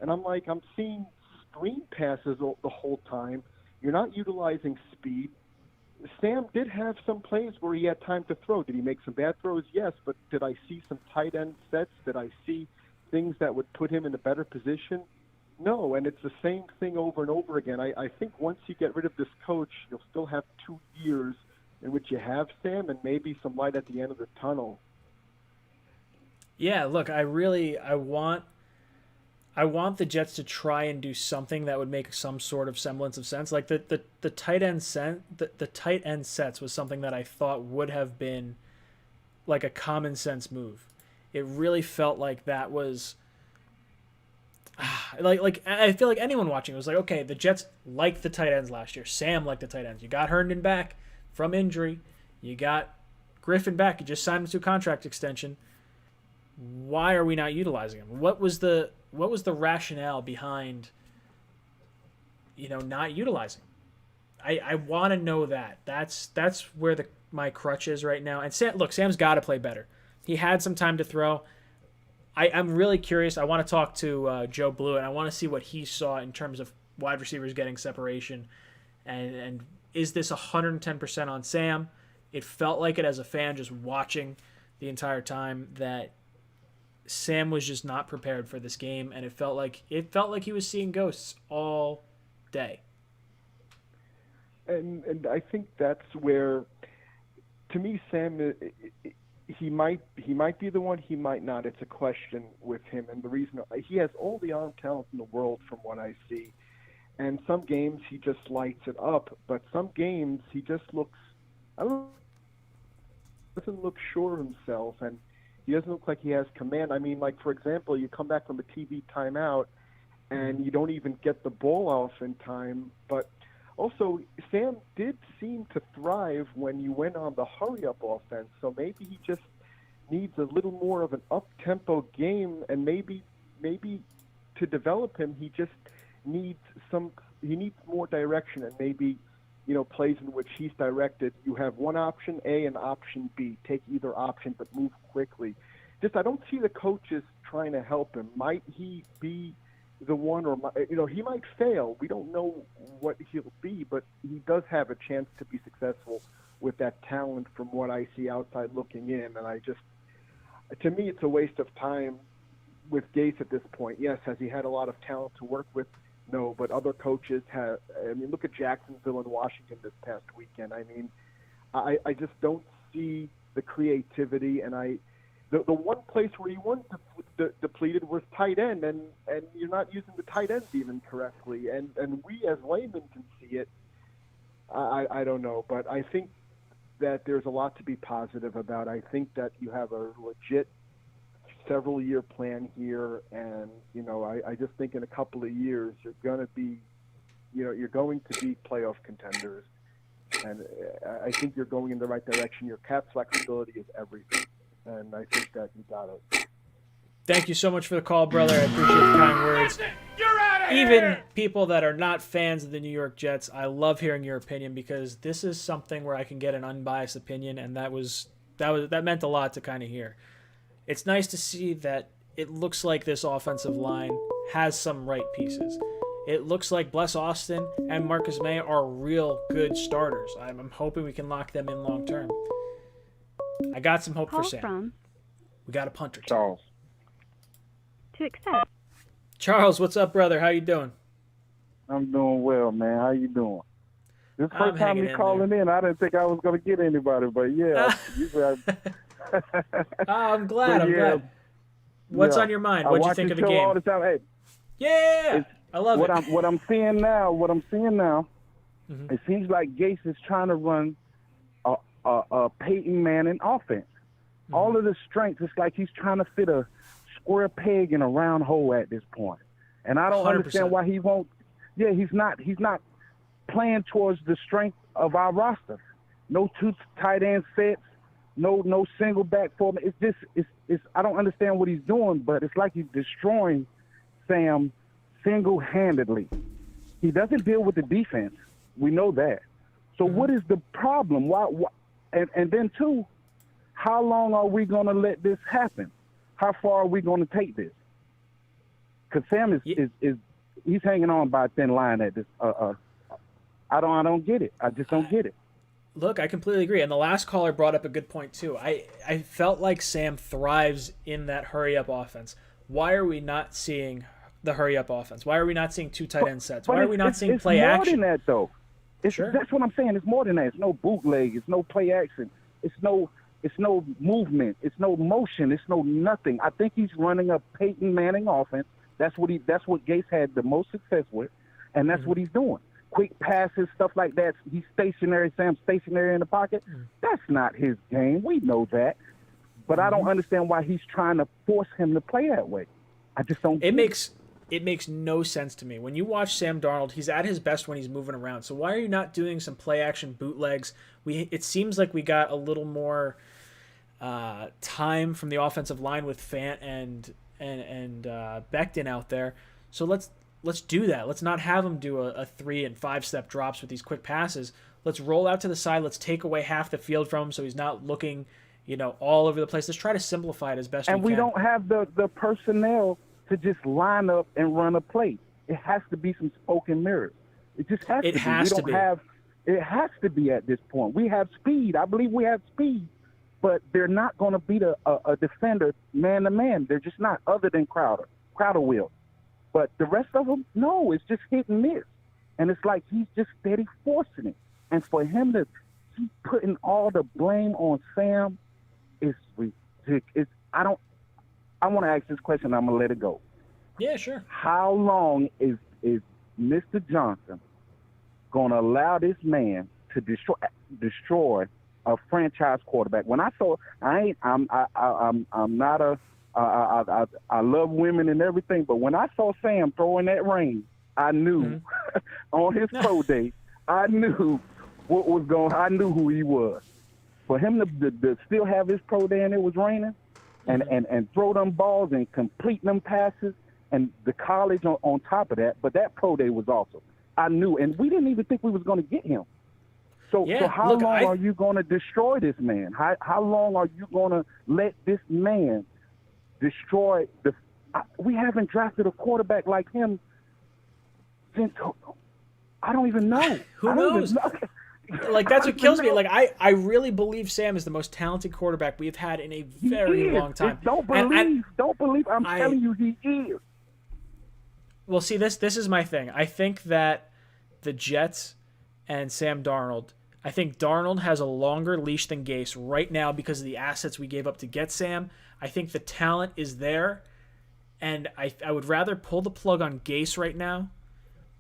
and I'm seeing screen passes the whole time. You're not utilizing speed. Sam did have some plays where he had time to throw. Did he make some bad throws? Yes, but did I see some tight end sets? Did I see things that would put him in a better position? No, and it's the same thing over and over again. I think once you get rid of this coach, you'll still have 2 years in which you have Sam and maybe some light at the end of the tunnel. Yeah, look, I I want the Jets to try and do something that would make some sort of semblance of sense. Like the tight end the tight end sets was something that I thought would have been like a common sense move. It really felt like that was like I feel like anyone watching was like, okay, the Jets liked the tight ends last year. Sam liked the tight ends. You got Herndon back from injury. You got Griffin back. You just signed him to a contract extension. Why are we not utilizing him? What was the rationale behind not utilizing? I want to know that. That's where my crutch is right now. And Sam's got to play better. He had some time to throw. I'm really curious. I want to talk to Joe Blewett. I want to see what he saw in terms of wide receivers getting separation, and is this 110% on Sam? It felt like it as a fan just watching the entire time that Sam was just not prepared for this game, and it felt like he was seeing ghosts all day. And I think that's where, to me, Sam, he might be the one, he might not. It's a question with him, and the reason he has all the arm talent in the world from what I see, and some games he just lights it up, but some games he just doesn't look sure of himself, and he doesn't look like he has command. I mean, like, for example, you come back from a TV timeout and you don't even get the ball off in time. But also, Sam did seem to thrive when you went on the hurry-up offense. So maybe he just needs a little more of an up-tempo game, and maybe to develop him, he just needs more direction, and maybe plays in which he's directed. You have one option A and option B. Take either option, but move quickly. I don't see the coaches trying to help him. Might he be the one, or he might fail. We don't know what he'll be, but he does have a chance to be successful with that talent from what I see outside looking in. And to me, it's a waste of time with Gase at this point. Yes, has he had a lot of talent to work with? No, but other coaches have. I mean, look at Jacksonville and Washington this past weekend. I mean, I just don't see the creativity, and the one place where you weren't depleted was tight end, and you're not using the tight ends even correctly, and we as laymen can see it. I don't know, but I think that there's a lot to be positive about. I think that you have a legit several-year plan here, and I just think in a couple of years you're going to be playoff contenders, and I think you're going in the right direction. Your cap flexibility is everything, and I think that you got it. Thank you so much for the call, brother. I appreciate the kind words. Even people that are not fans of the New York Jets, I love hearing your opinion, because this is something where I can get an unbiased opinion, and that meant a lot to kind of hear. It's nice to see that it looks like this offensive line has some right pieces. It looks like Bless Austin and Marcus May are real good starters. I'm hoping we can lock them in long term. I got some hope for Sam. We got a punter. Charles. To accept. Charles, what's up, brother? How you doing? I'm doing well, man. How you doing? This is the first time you calling in. I didn't think I was going to get anybody, but yeah. I'm glad. I'm glad. What's on your mind? What'd you think of the game? All the time. Hey, yeah, I love it. What I'm seeing now, mm-hmm. It seems like Gase is trying to run a Peyton Manning offense. Mm-hmm. All of the strengths, it's like he's trying to fit a square peg in a round hole at this point. And I don't 100%. understand why he won't. Yeah, he's not playing towards the strength of our roster. No two tight end sets. No single back for me. It's I don't understand what he's doing, but it's like he's destroying Sam single-handedly. He doesn't deal with the defense. We know that. So what is the problem? Why and then two, how long are we going to let this happen? How far are we going to take this? Because Sam is he's hanging on by a thin line at this. I don't get it. I just don't get it. Look, I completely agree. And the last caller brought up a good point, too. I felt like Sam thrives in that hurry-up offense. Why are we not seeing the hurry-up offense? Why are we not seeing two tight end sets? Why are we not seeing play action? It's more than that, though. Sure. That's what I'm saying. It's more than that. It's no bootleg. It's no play action. It's no movement. It's no motion. It's no nothing. I think he's running a Peyton Manning offense That's what Gase had the most success with, and that's what he's doing. Quick passes, stuff like that. He's stationary. Sam's stationary in the pocket. That's not his game. We know that. But I don't understand why he's trying to force him to play that way. I just don't. It makes no sense to me. When you watch Sam Darnold, he's at his best when he's moving around. So why are you not doing some play action bootlegs? It seems like we got a little more time from the offensive line with Fant and Becton out there. So let's do that. Let's not have him do a 3 and 5 step drops with these quick passes. Let's roll out to the side. Let's take away half the field from him so he's not looking, all over the place. Let's try to simplify it as best we can. And we don't have the personnel to just line up and run a play. It has to be some spoken mirrors. It just has to be. It has to be at this point. We have speed. I believe we have speed, but they're not going to beat a defender man-to-man. They're just not, other than Crowder. Crowder will. But the rest of them, no, it's just hit and miss. And it's like he's just steady forcing it. And for him to keep putting all the blame on Sam is ridiculous. I want to ask this question. I'm going to let it go. Yeah, sure. How long is Mr. Johnson going to allow this man to destroy a franchise quarterback? When I saw, I'm not a, I love women and everything, but when I saw Sam throwing that rain, I knew on his pro day, I knew what was going. I knew who he was. For him to still have his pro day and it was raining, and throw them balls and complete them passes, and the college on top of that. But that pro day was awesome. I knew, and we didn't even think we was going to get him. So how long are you going to destroy this man? How long are you going to let this man destroy the? We haven't drafted a quarterback like him since I don't even know. Who knows? Like, that's what kills me. Like, I really believe Sam is the most talented quarterback we've had in a very long time. Don't believe. I'm telling you, he is. Well, see, this is my thing. I think that the Jets and Sam Darnold, I think Darnold has a longer leash than Gase right now because of the assets we gave up to get Sam. I think the talent is there, and I would rather pull the plug on Gase right now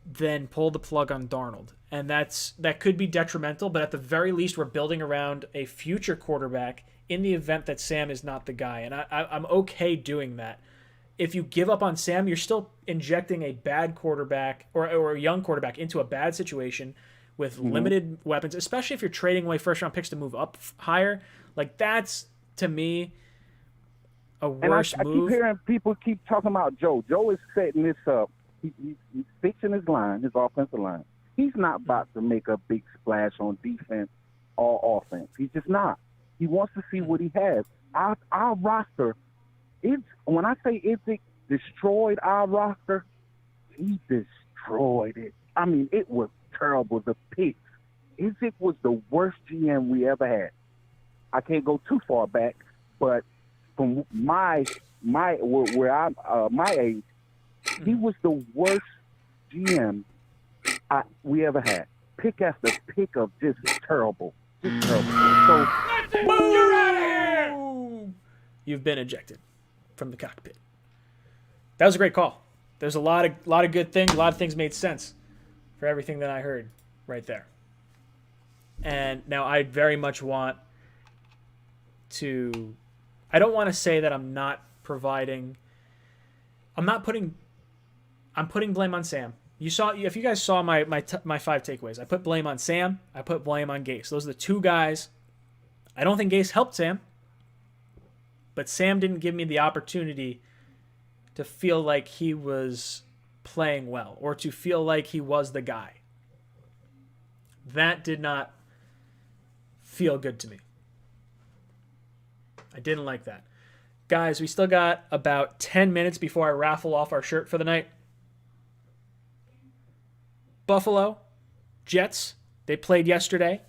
than pull the plug on Darnold. And that could be detrimental, but at the very least, we're building around a future quarterback in the event that Sam is not the guy. And I'm okay doing that. If you give up on Sam, you're still injecting a bad quarterback or a young quarterback into a bad situation with limited weapons, especially if you're trading away first-round picks to move up higher. Like, that's, to me, a worse move. I keep hearing people keep talking about Joe. Joe is setting this up. He's fixing his line, his offensive line. He's not about to make a big splash on defense or offense. He's just not. He wants to see what he has. Our roster, when I say Idzik destroyed our roster, he destroyed it. I mean, it was terrible. The picks. Idzik was the worst GM we ever had. I can't go too far back, but from my age, he was the worst GM we ever had. Pick after pick of just terrible. Just terrible. So, you're out of here! You've been ejected from the cockpit. That was a great call. There's a lot of good things. A lot of things made sense for everything that I heard right there. And now I very much want to... I don't want to say that I'm not providing... I'm putting blame on Sam. If you guys saw my 5 takeaways, I put blame on Sam. I put blame on Gase. Those are the two guys. I don't think Gase helped Sam, but Sam didn't give me the opportunity to feel like he was playing well or to feel like he was the guy. That did not feel good to me. I didn't like that. Guys, we still got about 10 minutes before I raffle off our shirt for the night. Buffalo, Jets, they played yesterday.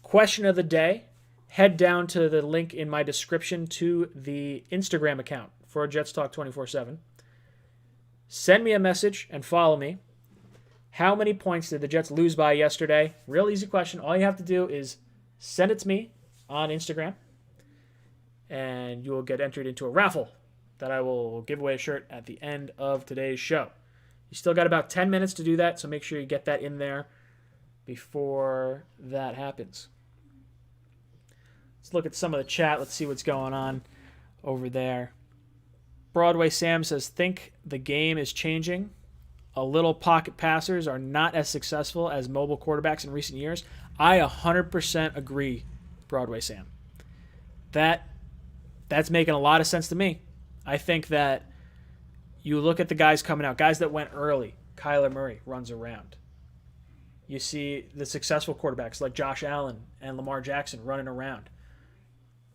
Question of the day, head down to the link in my description to the Instagram account for Jets Talk 24/7. Send me a message and follow me. How many points did the Jets lose by yesterday? Real easy question. All you have to do is send it to me on Instagram, and you will get entered into a raffle that I will give away a shirt at the end of today's show. You still got about 10 minutes to do that, so make sure you get that in there before that happens. Let's look at some of the chat. Let's see what's going on over there. Broadway Sam says, think the game is changing. A little pocket passers are not as successful as mobile quarterbacks in recent years. I 100% agree, Broadway Sam. That's making a lot of sense to me. I think that you look at the guys coming out, guys that went early. Kyler Murray runs around. You see the successful quarterbacks like Josh Allen and Lamar Jackson running around.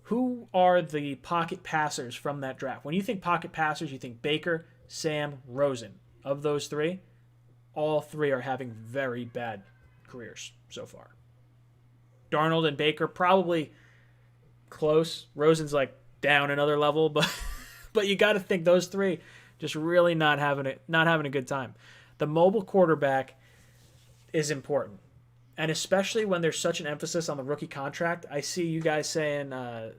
Who are the pocket passers from that draft? When you think pocket passers, you think Baker, Sam, Rosen. Of those three, all three are having very bad careers so far. Darnold and Baker probably close. Rosen's like down another level, but you got to think those three just really not having a good time. The mobile quarterback is important, and especially when there's such an emphasis on the rookie contract. I see you guys saying,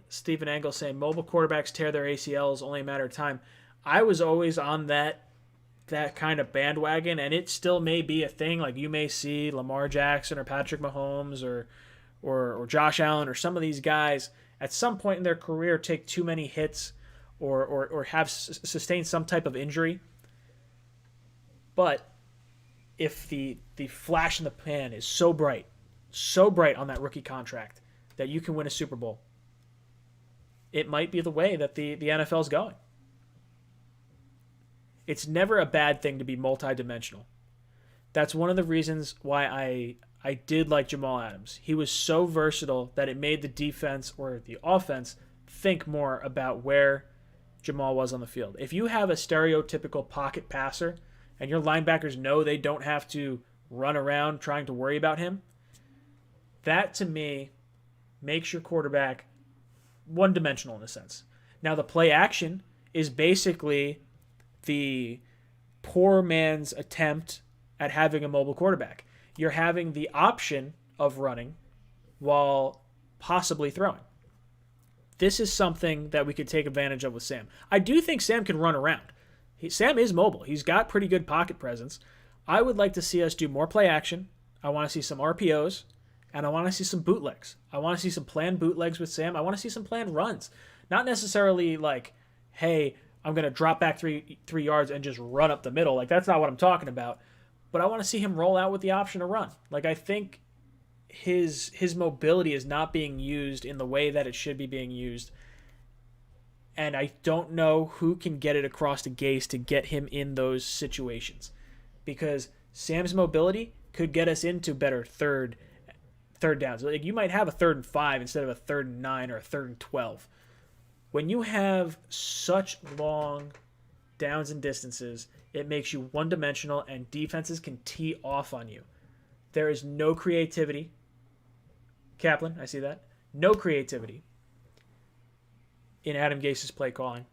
Stephen Engel saying, mobile quarterbacks tear their ACLs, only a matter of time. I was always on that kind of bandwagon, and it still may be a thing. Like you may see Lamar Jackson or Patrick Mahomes or Josh Allen or some of these guys at some point in their career take too many hits or have sustained some type of injury. But if the flash in the pan is so bright on that rookie contract that you can win a Super Bowl, it might be the way that the NFL is going. It's never a bad thing to be multidimensional. That's one of the reasons why I did like Jamal Adams. He was so versatile that it made the defense or the offense think more about where Jamal was on the field. If you have a stereotypical pocket passer and your linebackers know they don't have to run around trying to worry about him, that to me makes your quarterback one-dimensional in a sense. Now the play action is basically the poor man's attempt at having a mobile quarterback. You're having the option of running while possibly throwing. This is something that we could take advantage of with Sam. I do think Sam can run around. Sam is mobile. He's got pretty good pocket presence. I would like to see us do more play action. I want to see some RPOs, and I want to see some bootlegs. I want to see some planned bootlegs with Sam. I want to see some planned runs. Not necessarily like, hey, I'm going to drop back three yards and just run up the middle. Like, that's not what I'm talking about. But I want to see him roll out with the option to run. Like, I think his mobility is not being used in the way that it should be being used. And I don't know who can get it across to Gase to get him in those situations. Because Sam's mobility could get us into better third downs. Like, you might have a 3rd and 5 instead of a 3rd and 9 or a 3rd and 12. When you have such long downs and distances, it makes you one-dimensional, and defenses can tee off on you. There is no creativity. Kaplan, I see that. No creativity in Adam Gase's play calling.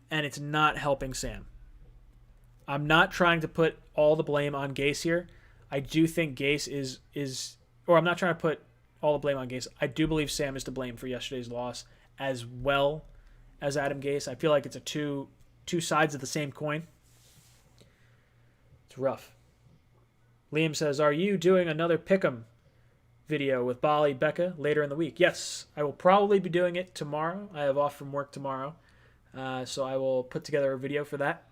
And it's not helping Sam. I'm not trying to put all the blame on Gase here. I do think Gase is or I'm not trying to put all the blame on Gase. I do believe Sam is to blame for yesterday's loss as well as Adam Gase. I feel like it's a two sides of the same coin. It's rough. Liam says, are you doing another Pick'em video with Bali Becca later in the week? Yes, I will probably be doing it tomorrow. I have off from work tomorrow. So I will put together a video for that.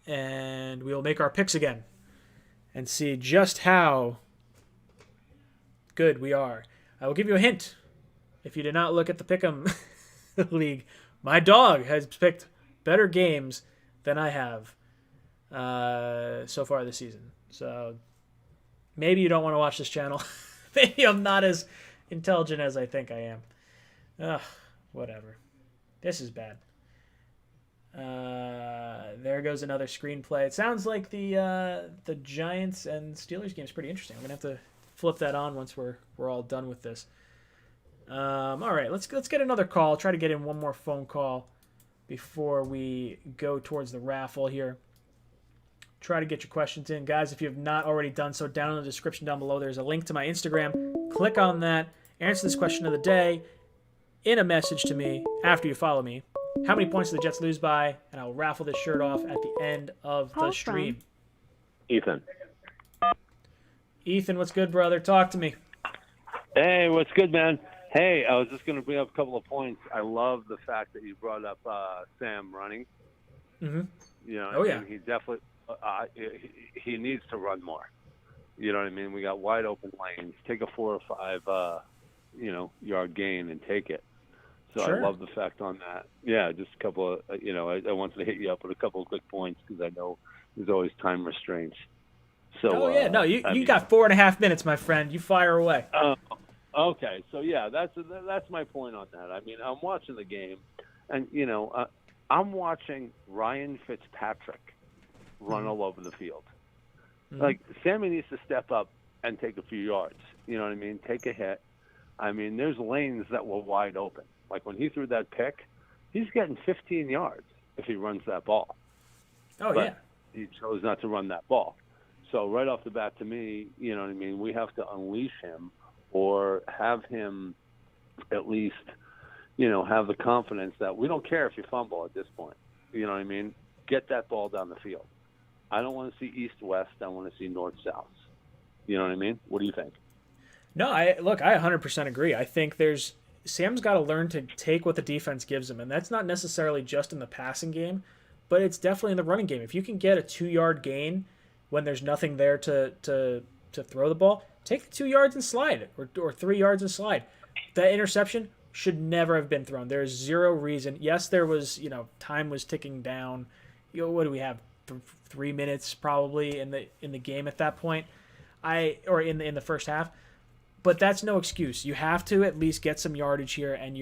And we will make our picks again and see just how good we are. I will give you a hint. If you did not look at the Pick'em League, my dog has picked better games than I have so far this season. So maybe you don't want to watch this channel. Maybe I'm not as intelligent as I think I am. Ugh, whatever. This is bad. There goes another screenplay. It sounds like the Giants and Steelers game is pretty interesting. I'm gonna have to flip that on once we're all done with this. All right, let's get another call. Try to get in one more phone call before we go towards the raffle here. Try to get your questions in, guys. If you have not already done so, down in the description down below, there's a link to my Instagram. Click on that. Answer this question of the day. in a message to me after you follow me how many points do the Jets lose by, and I'll raffle this shirt off at the end of the stream. Ethan. Ethan, what's good, brother? Talk to me. Hey, what's good, man? Hey, I was just going to bring up a couple of points. I love the fact that you brought up Sam running. Mm-hmm. You know, oh, yeah. He definitely he needs to run more. You know what I mean? We got wide open lanes. Take a 4 or 5, yard gain and take it. So sure. I love the fact on that. Yeah, just a couple of, I wanted to hit you up with a couple of quick points because I know there's always time restraints. So, no, you got 4.5 minutes, my friend. You fire away. Okay, so yeah, that's my point on that. I mean, I'm watching the game, and I'm watching Ryan Fitzpatrick run all over the field. Mm-hmm. Like Sammy needs to step up and take a few yards. You know what I mean? Take a hit. I mean, there's lanes that were wide open. Like when he threw that pick, he's getting 15 yards if he runs that ball. Oh, but yeah. He chose not to run that ball. So right off the bat, to me, you know what I mean, we have to unleash him or have him at least, have the confidence that we don't care if you fumble at this point. You know what I mean? Get that ball down the field. I don't want to see east-west. I want to see north-south. You know what I mean? What do you think? No, I 100% agree. I think Sam's got to learn to take what the defense gives him, and that's not necessarily just in the passing game, but it's definitely in the running game. If you can get a 2-yard gain when there's nothing there to throw the ball, take the 2 yards and slide it, or 3 yards and slide. That interception should never have been thrown. There is zero reason. Yes, there was, time was ticking down. What do we have? 3 minutes probably in the game at that point, or in the first half. But that's no excuse. You have to at least get some yardage here, and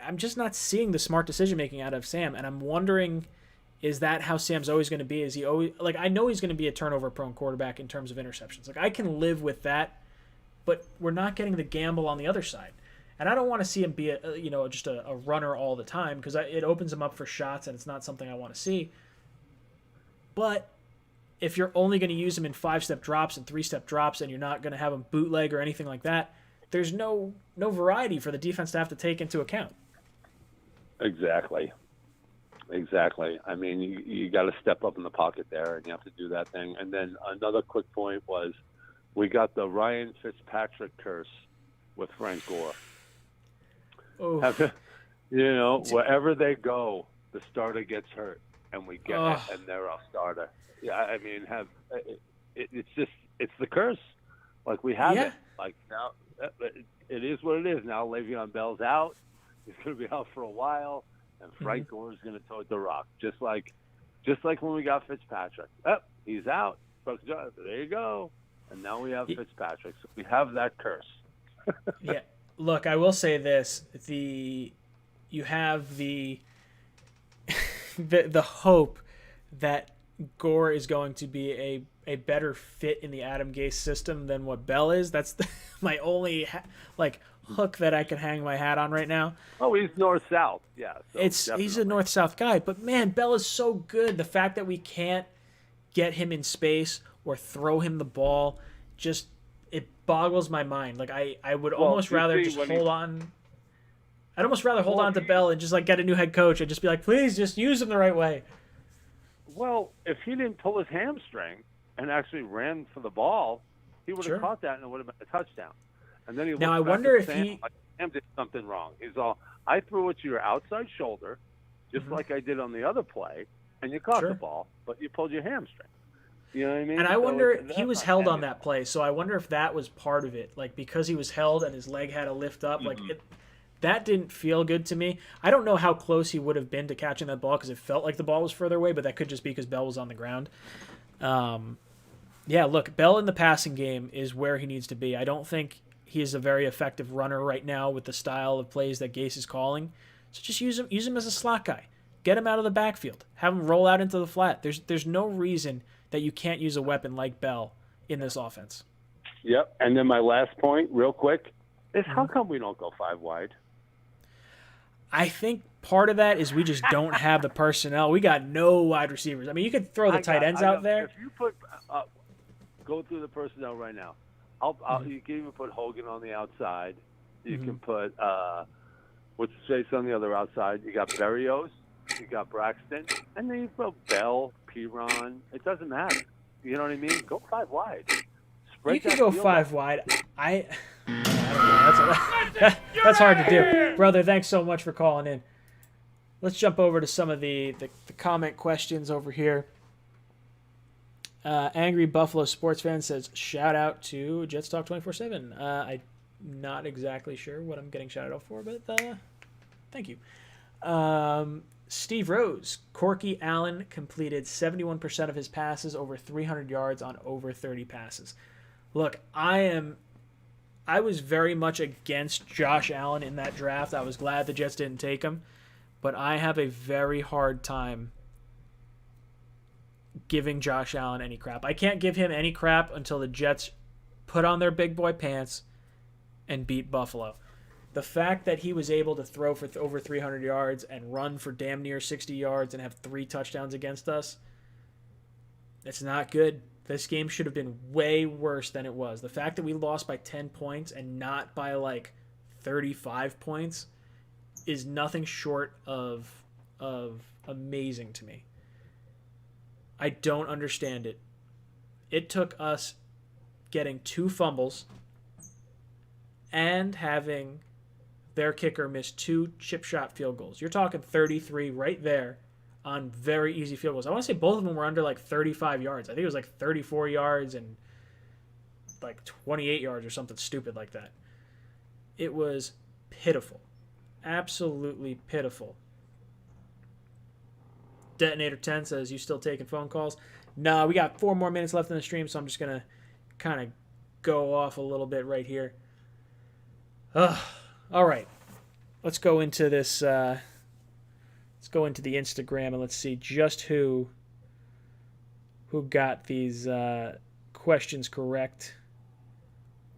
I'm just not seeing the smart decision making out of Sam, and I'm wondering, is that how Sam's always going to be? Is he always I know he's going to be a turnover prone quarterback in terms of interceptions. I can live with that, but we're not getting the gamble on the other side. And I don't want to see him be just a runner all the time, because it opens him up for shots, and it's not something I want to see. But if you're only going to use him in 5-step drops and 3-step drops, and you're not going to have him bootleg or anything like that, there's no variety for the defense to have to take into account. Exactly. I mean, you got to step up in the pocket there, and you have to do that thing. And then another quick point was we got the Ryan Fitzpatrick curse with Frank Gore. Wherever they go, the starter gets hurt, and we get it, and they're our starter. Yeah, I mean, it's the curse. Like we have it. Like now, it is what it is. Now Le'Veon Bell's out. He's going to be out for a while, and Frank Gore is going to tote the rock, just like when we got Fitzpatrick. He's out. There you go. And now we have Fitzpatrick. So we have that curse. Yeah. Look, I will say this: you have the hope that Gore is going to be a better fit in the Adam Gase system than what Bell is. That's my only hook that I can hang my hat on right now. Oh, he's north-south. Yeah. So he's a north-south guy, but man, Bell is so good. The fact that we can't get him in space or throw him the ball, just it boggles my mind. I would almost rather just hold on. I'd almost rather hold on to Bell and just get a new head coach and just be like, please just use him the right way. Well, if he didn't pull his hamstring and actually ran for the ball, he would have caught that and it would have been a touchdown. And then I wonder if Sam did something wrong. He's all, I threw it to your outside shoulder, just like I did on the other play, and you caught the ball, but you pulled your hamstring. You know what I mean? And I wonder, he was held on that play, so I wonder if that was part of it. Because he was held and his leg had to lift up, that didn't feel good to me. I don't know how close he would have been to catching that ball because it felt like the ball was further away, but that could just be because Bell was on the ground. Look, Bell in the passing game is where he needs to be. I don't think he is a very effective runner right now with the style of plays that Gase is calling. So just use him as a slot guy. Get him out of the backfield. Have him roll out into the flat. There's no reason that you can't use a weapon like Bell in this offense. Yep. And then my last point, real quick, is how come we don't go 5 wide? I think part of that is we just don't have the personnel. We got no wide receivers. I mean, you could throw the tight ends out there. If you put go through the personnel right now, you can even put Hogan on the outside. You can put what's his face on the other outside. You got Berrios, you got Braxton, and then you throw Bell, Piron. It doesn't matter. You know what I mean? Go 5 wide. Spread You can that go field 5 out. wide. I don't know. That's hard to do. Brother, thanks so much for calling in. Let's jump over to some of the comment questions over here. Angry Buffalo sports fan says, shout out to Jets Talk 24/7. I'm not exactly sure what I'm getting shouted out for, but thank you. Steve Rose, Corky Allen completed 71% of his passes over 300 yards on over 30 passes. Look, I was very much against Josh Allen in that draft. I was glad the Jets didn't take him, but I have a very hard time giving Josh Allen any crap. I can't give him any crap until the Jets put on their big boy pants and beat Buffalo. The fact that he was able to throw for over 300 yards and run for damn near 60 yards and have 3 touchdowns against us, it's not good. This game should have been way worse than it was. The fact that we lost by 10 points and not by like 35 points is nothing short of amazing to me. I don't understand it. It took us getting 2 fumbles and having their kicker miss 2 chip shot field goals. You're talking 33 right there on very easy field goals. I want to say both of them were under like 35 yards. I think it was like 34 yards and like 28 yards or something stupid like that. It was pitiful. Absolutely pitiful. Detonator 10 says, you still taking phone calls? No, we got 4 more minutes left in the stream, so I'm just going to kind of go off a little bit right here. All right. Let's go into this. Let's go into the Instagram and let's see just who got these questions correct.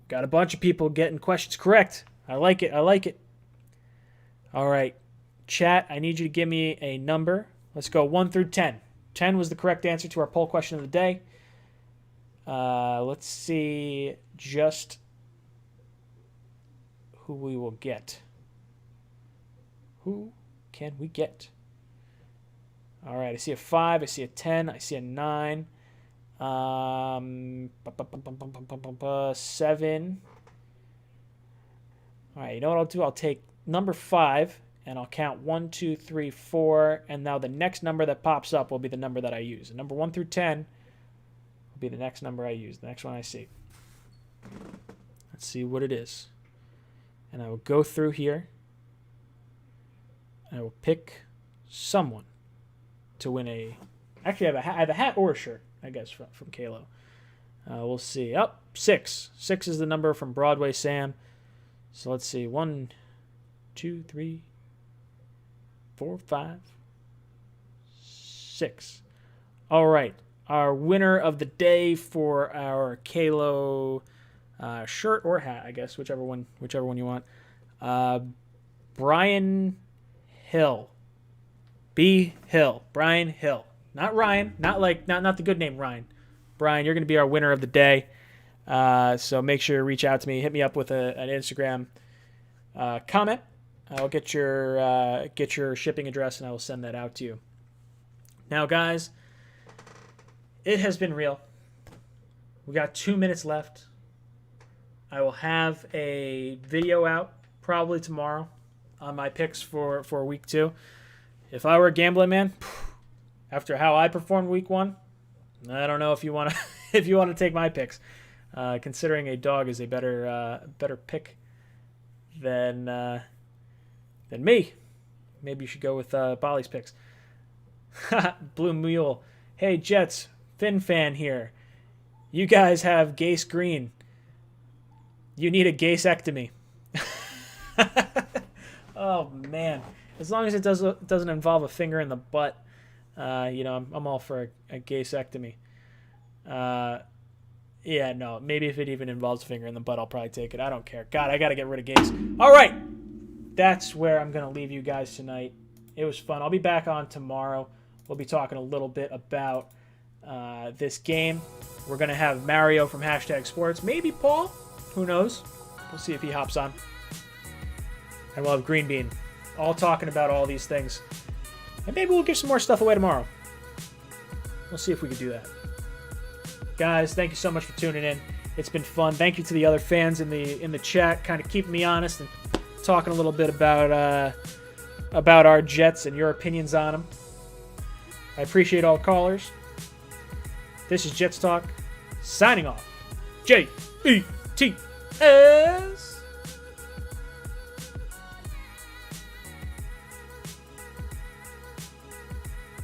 Got a bunch of people getting questions correct. I like it. I like it. All right. Chat, I need you to give me a number. Let's go 1 through 10. 10 was the correct answer to our poll question of the day. Let's see just who we will get. Who can we get? All right, I see a 5, I see a 10, I see a 9, 7. All right, you know what I'll do? I'll take number 5, and I'll count 1, 2, 3, 4, and now the next number that pops up will be the number that I use. And number 1 through 10 will be the next number I use, the next one I see. Let's see what it is. And I will go through here. I will pick someone to win a... Actually, I have a hat or a shirt, I guess, from Kalo. We'll see. 6. 6 is the number from Broadway Sam. So let's see. 1, 2, 3, 4, 5, 6. All right. Our winner of the day for our Kalo shirt or hat, I guess, whichever one you want. Brian Hill. B. Hill. Brian Hill. Not Ryan. Not the good name Ryan. Brian, you're going to be our winner of the day. So make sure to reach out to me. Hit me up with an Instagram comment. I'll get your shipping address and I will send that out to you. Now, guys, it has been real. We got 2 minutes left. I will have a video out probably tomorrow on my picks for week 2. If I were a gambling man, after how I performed week 1, I don't know if you want to if you want to take my picks. Considering a dog is a better pick than me. Maybe you should go with Bolly's picks. Blue Mule. Hey, Jets. Finn fan here. You guys have Gase Green. You need a Gasectomy. Oh, man. As long as it doesn't involve a finger in the butt, I'm all for a Gasectomy. Yeah, no. Maybe if it even involves a finger in the butt, I'll probably take it. I don't care. God, I got to get rid of Gase. All right. That's where I'm going to leave you guys tonight. It was fun. I'll be back on tomorrow. We'll be talking a little bit about this game. We're going to have Mario from #Sports. Maybe Paul. Who knows? We'll see if he hops on. And we'll have Green Bean all talking about all these things. And maybe we'll give some more stuff away tomorrow. We'll see if we can do that. Guys, thank you so much for tuning in. It's been fun. Thank you to the other fans in the chat, kind of keeping me honest and talking a little bit about our Jets and your opinions on them. I appreciate all callers. This is Jets Talk, signing off. Jets.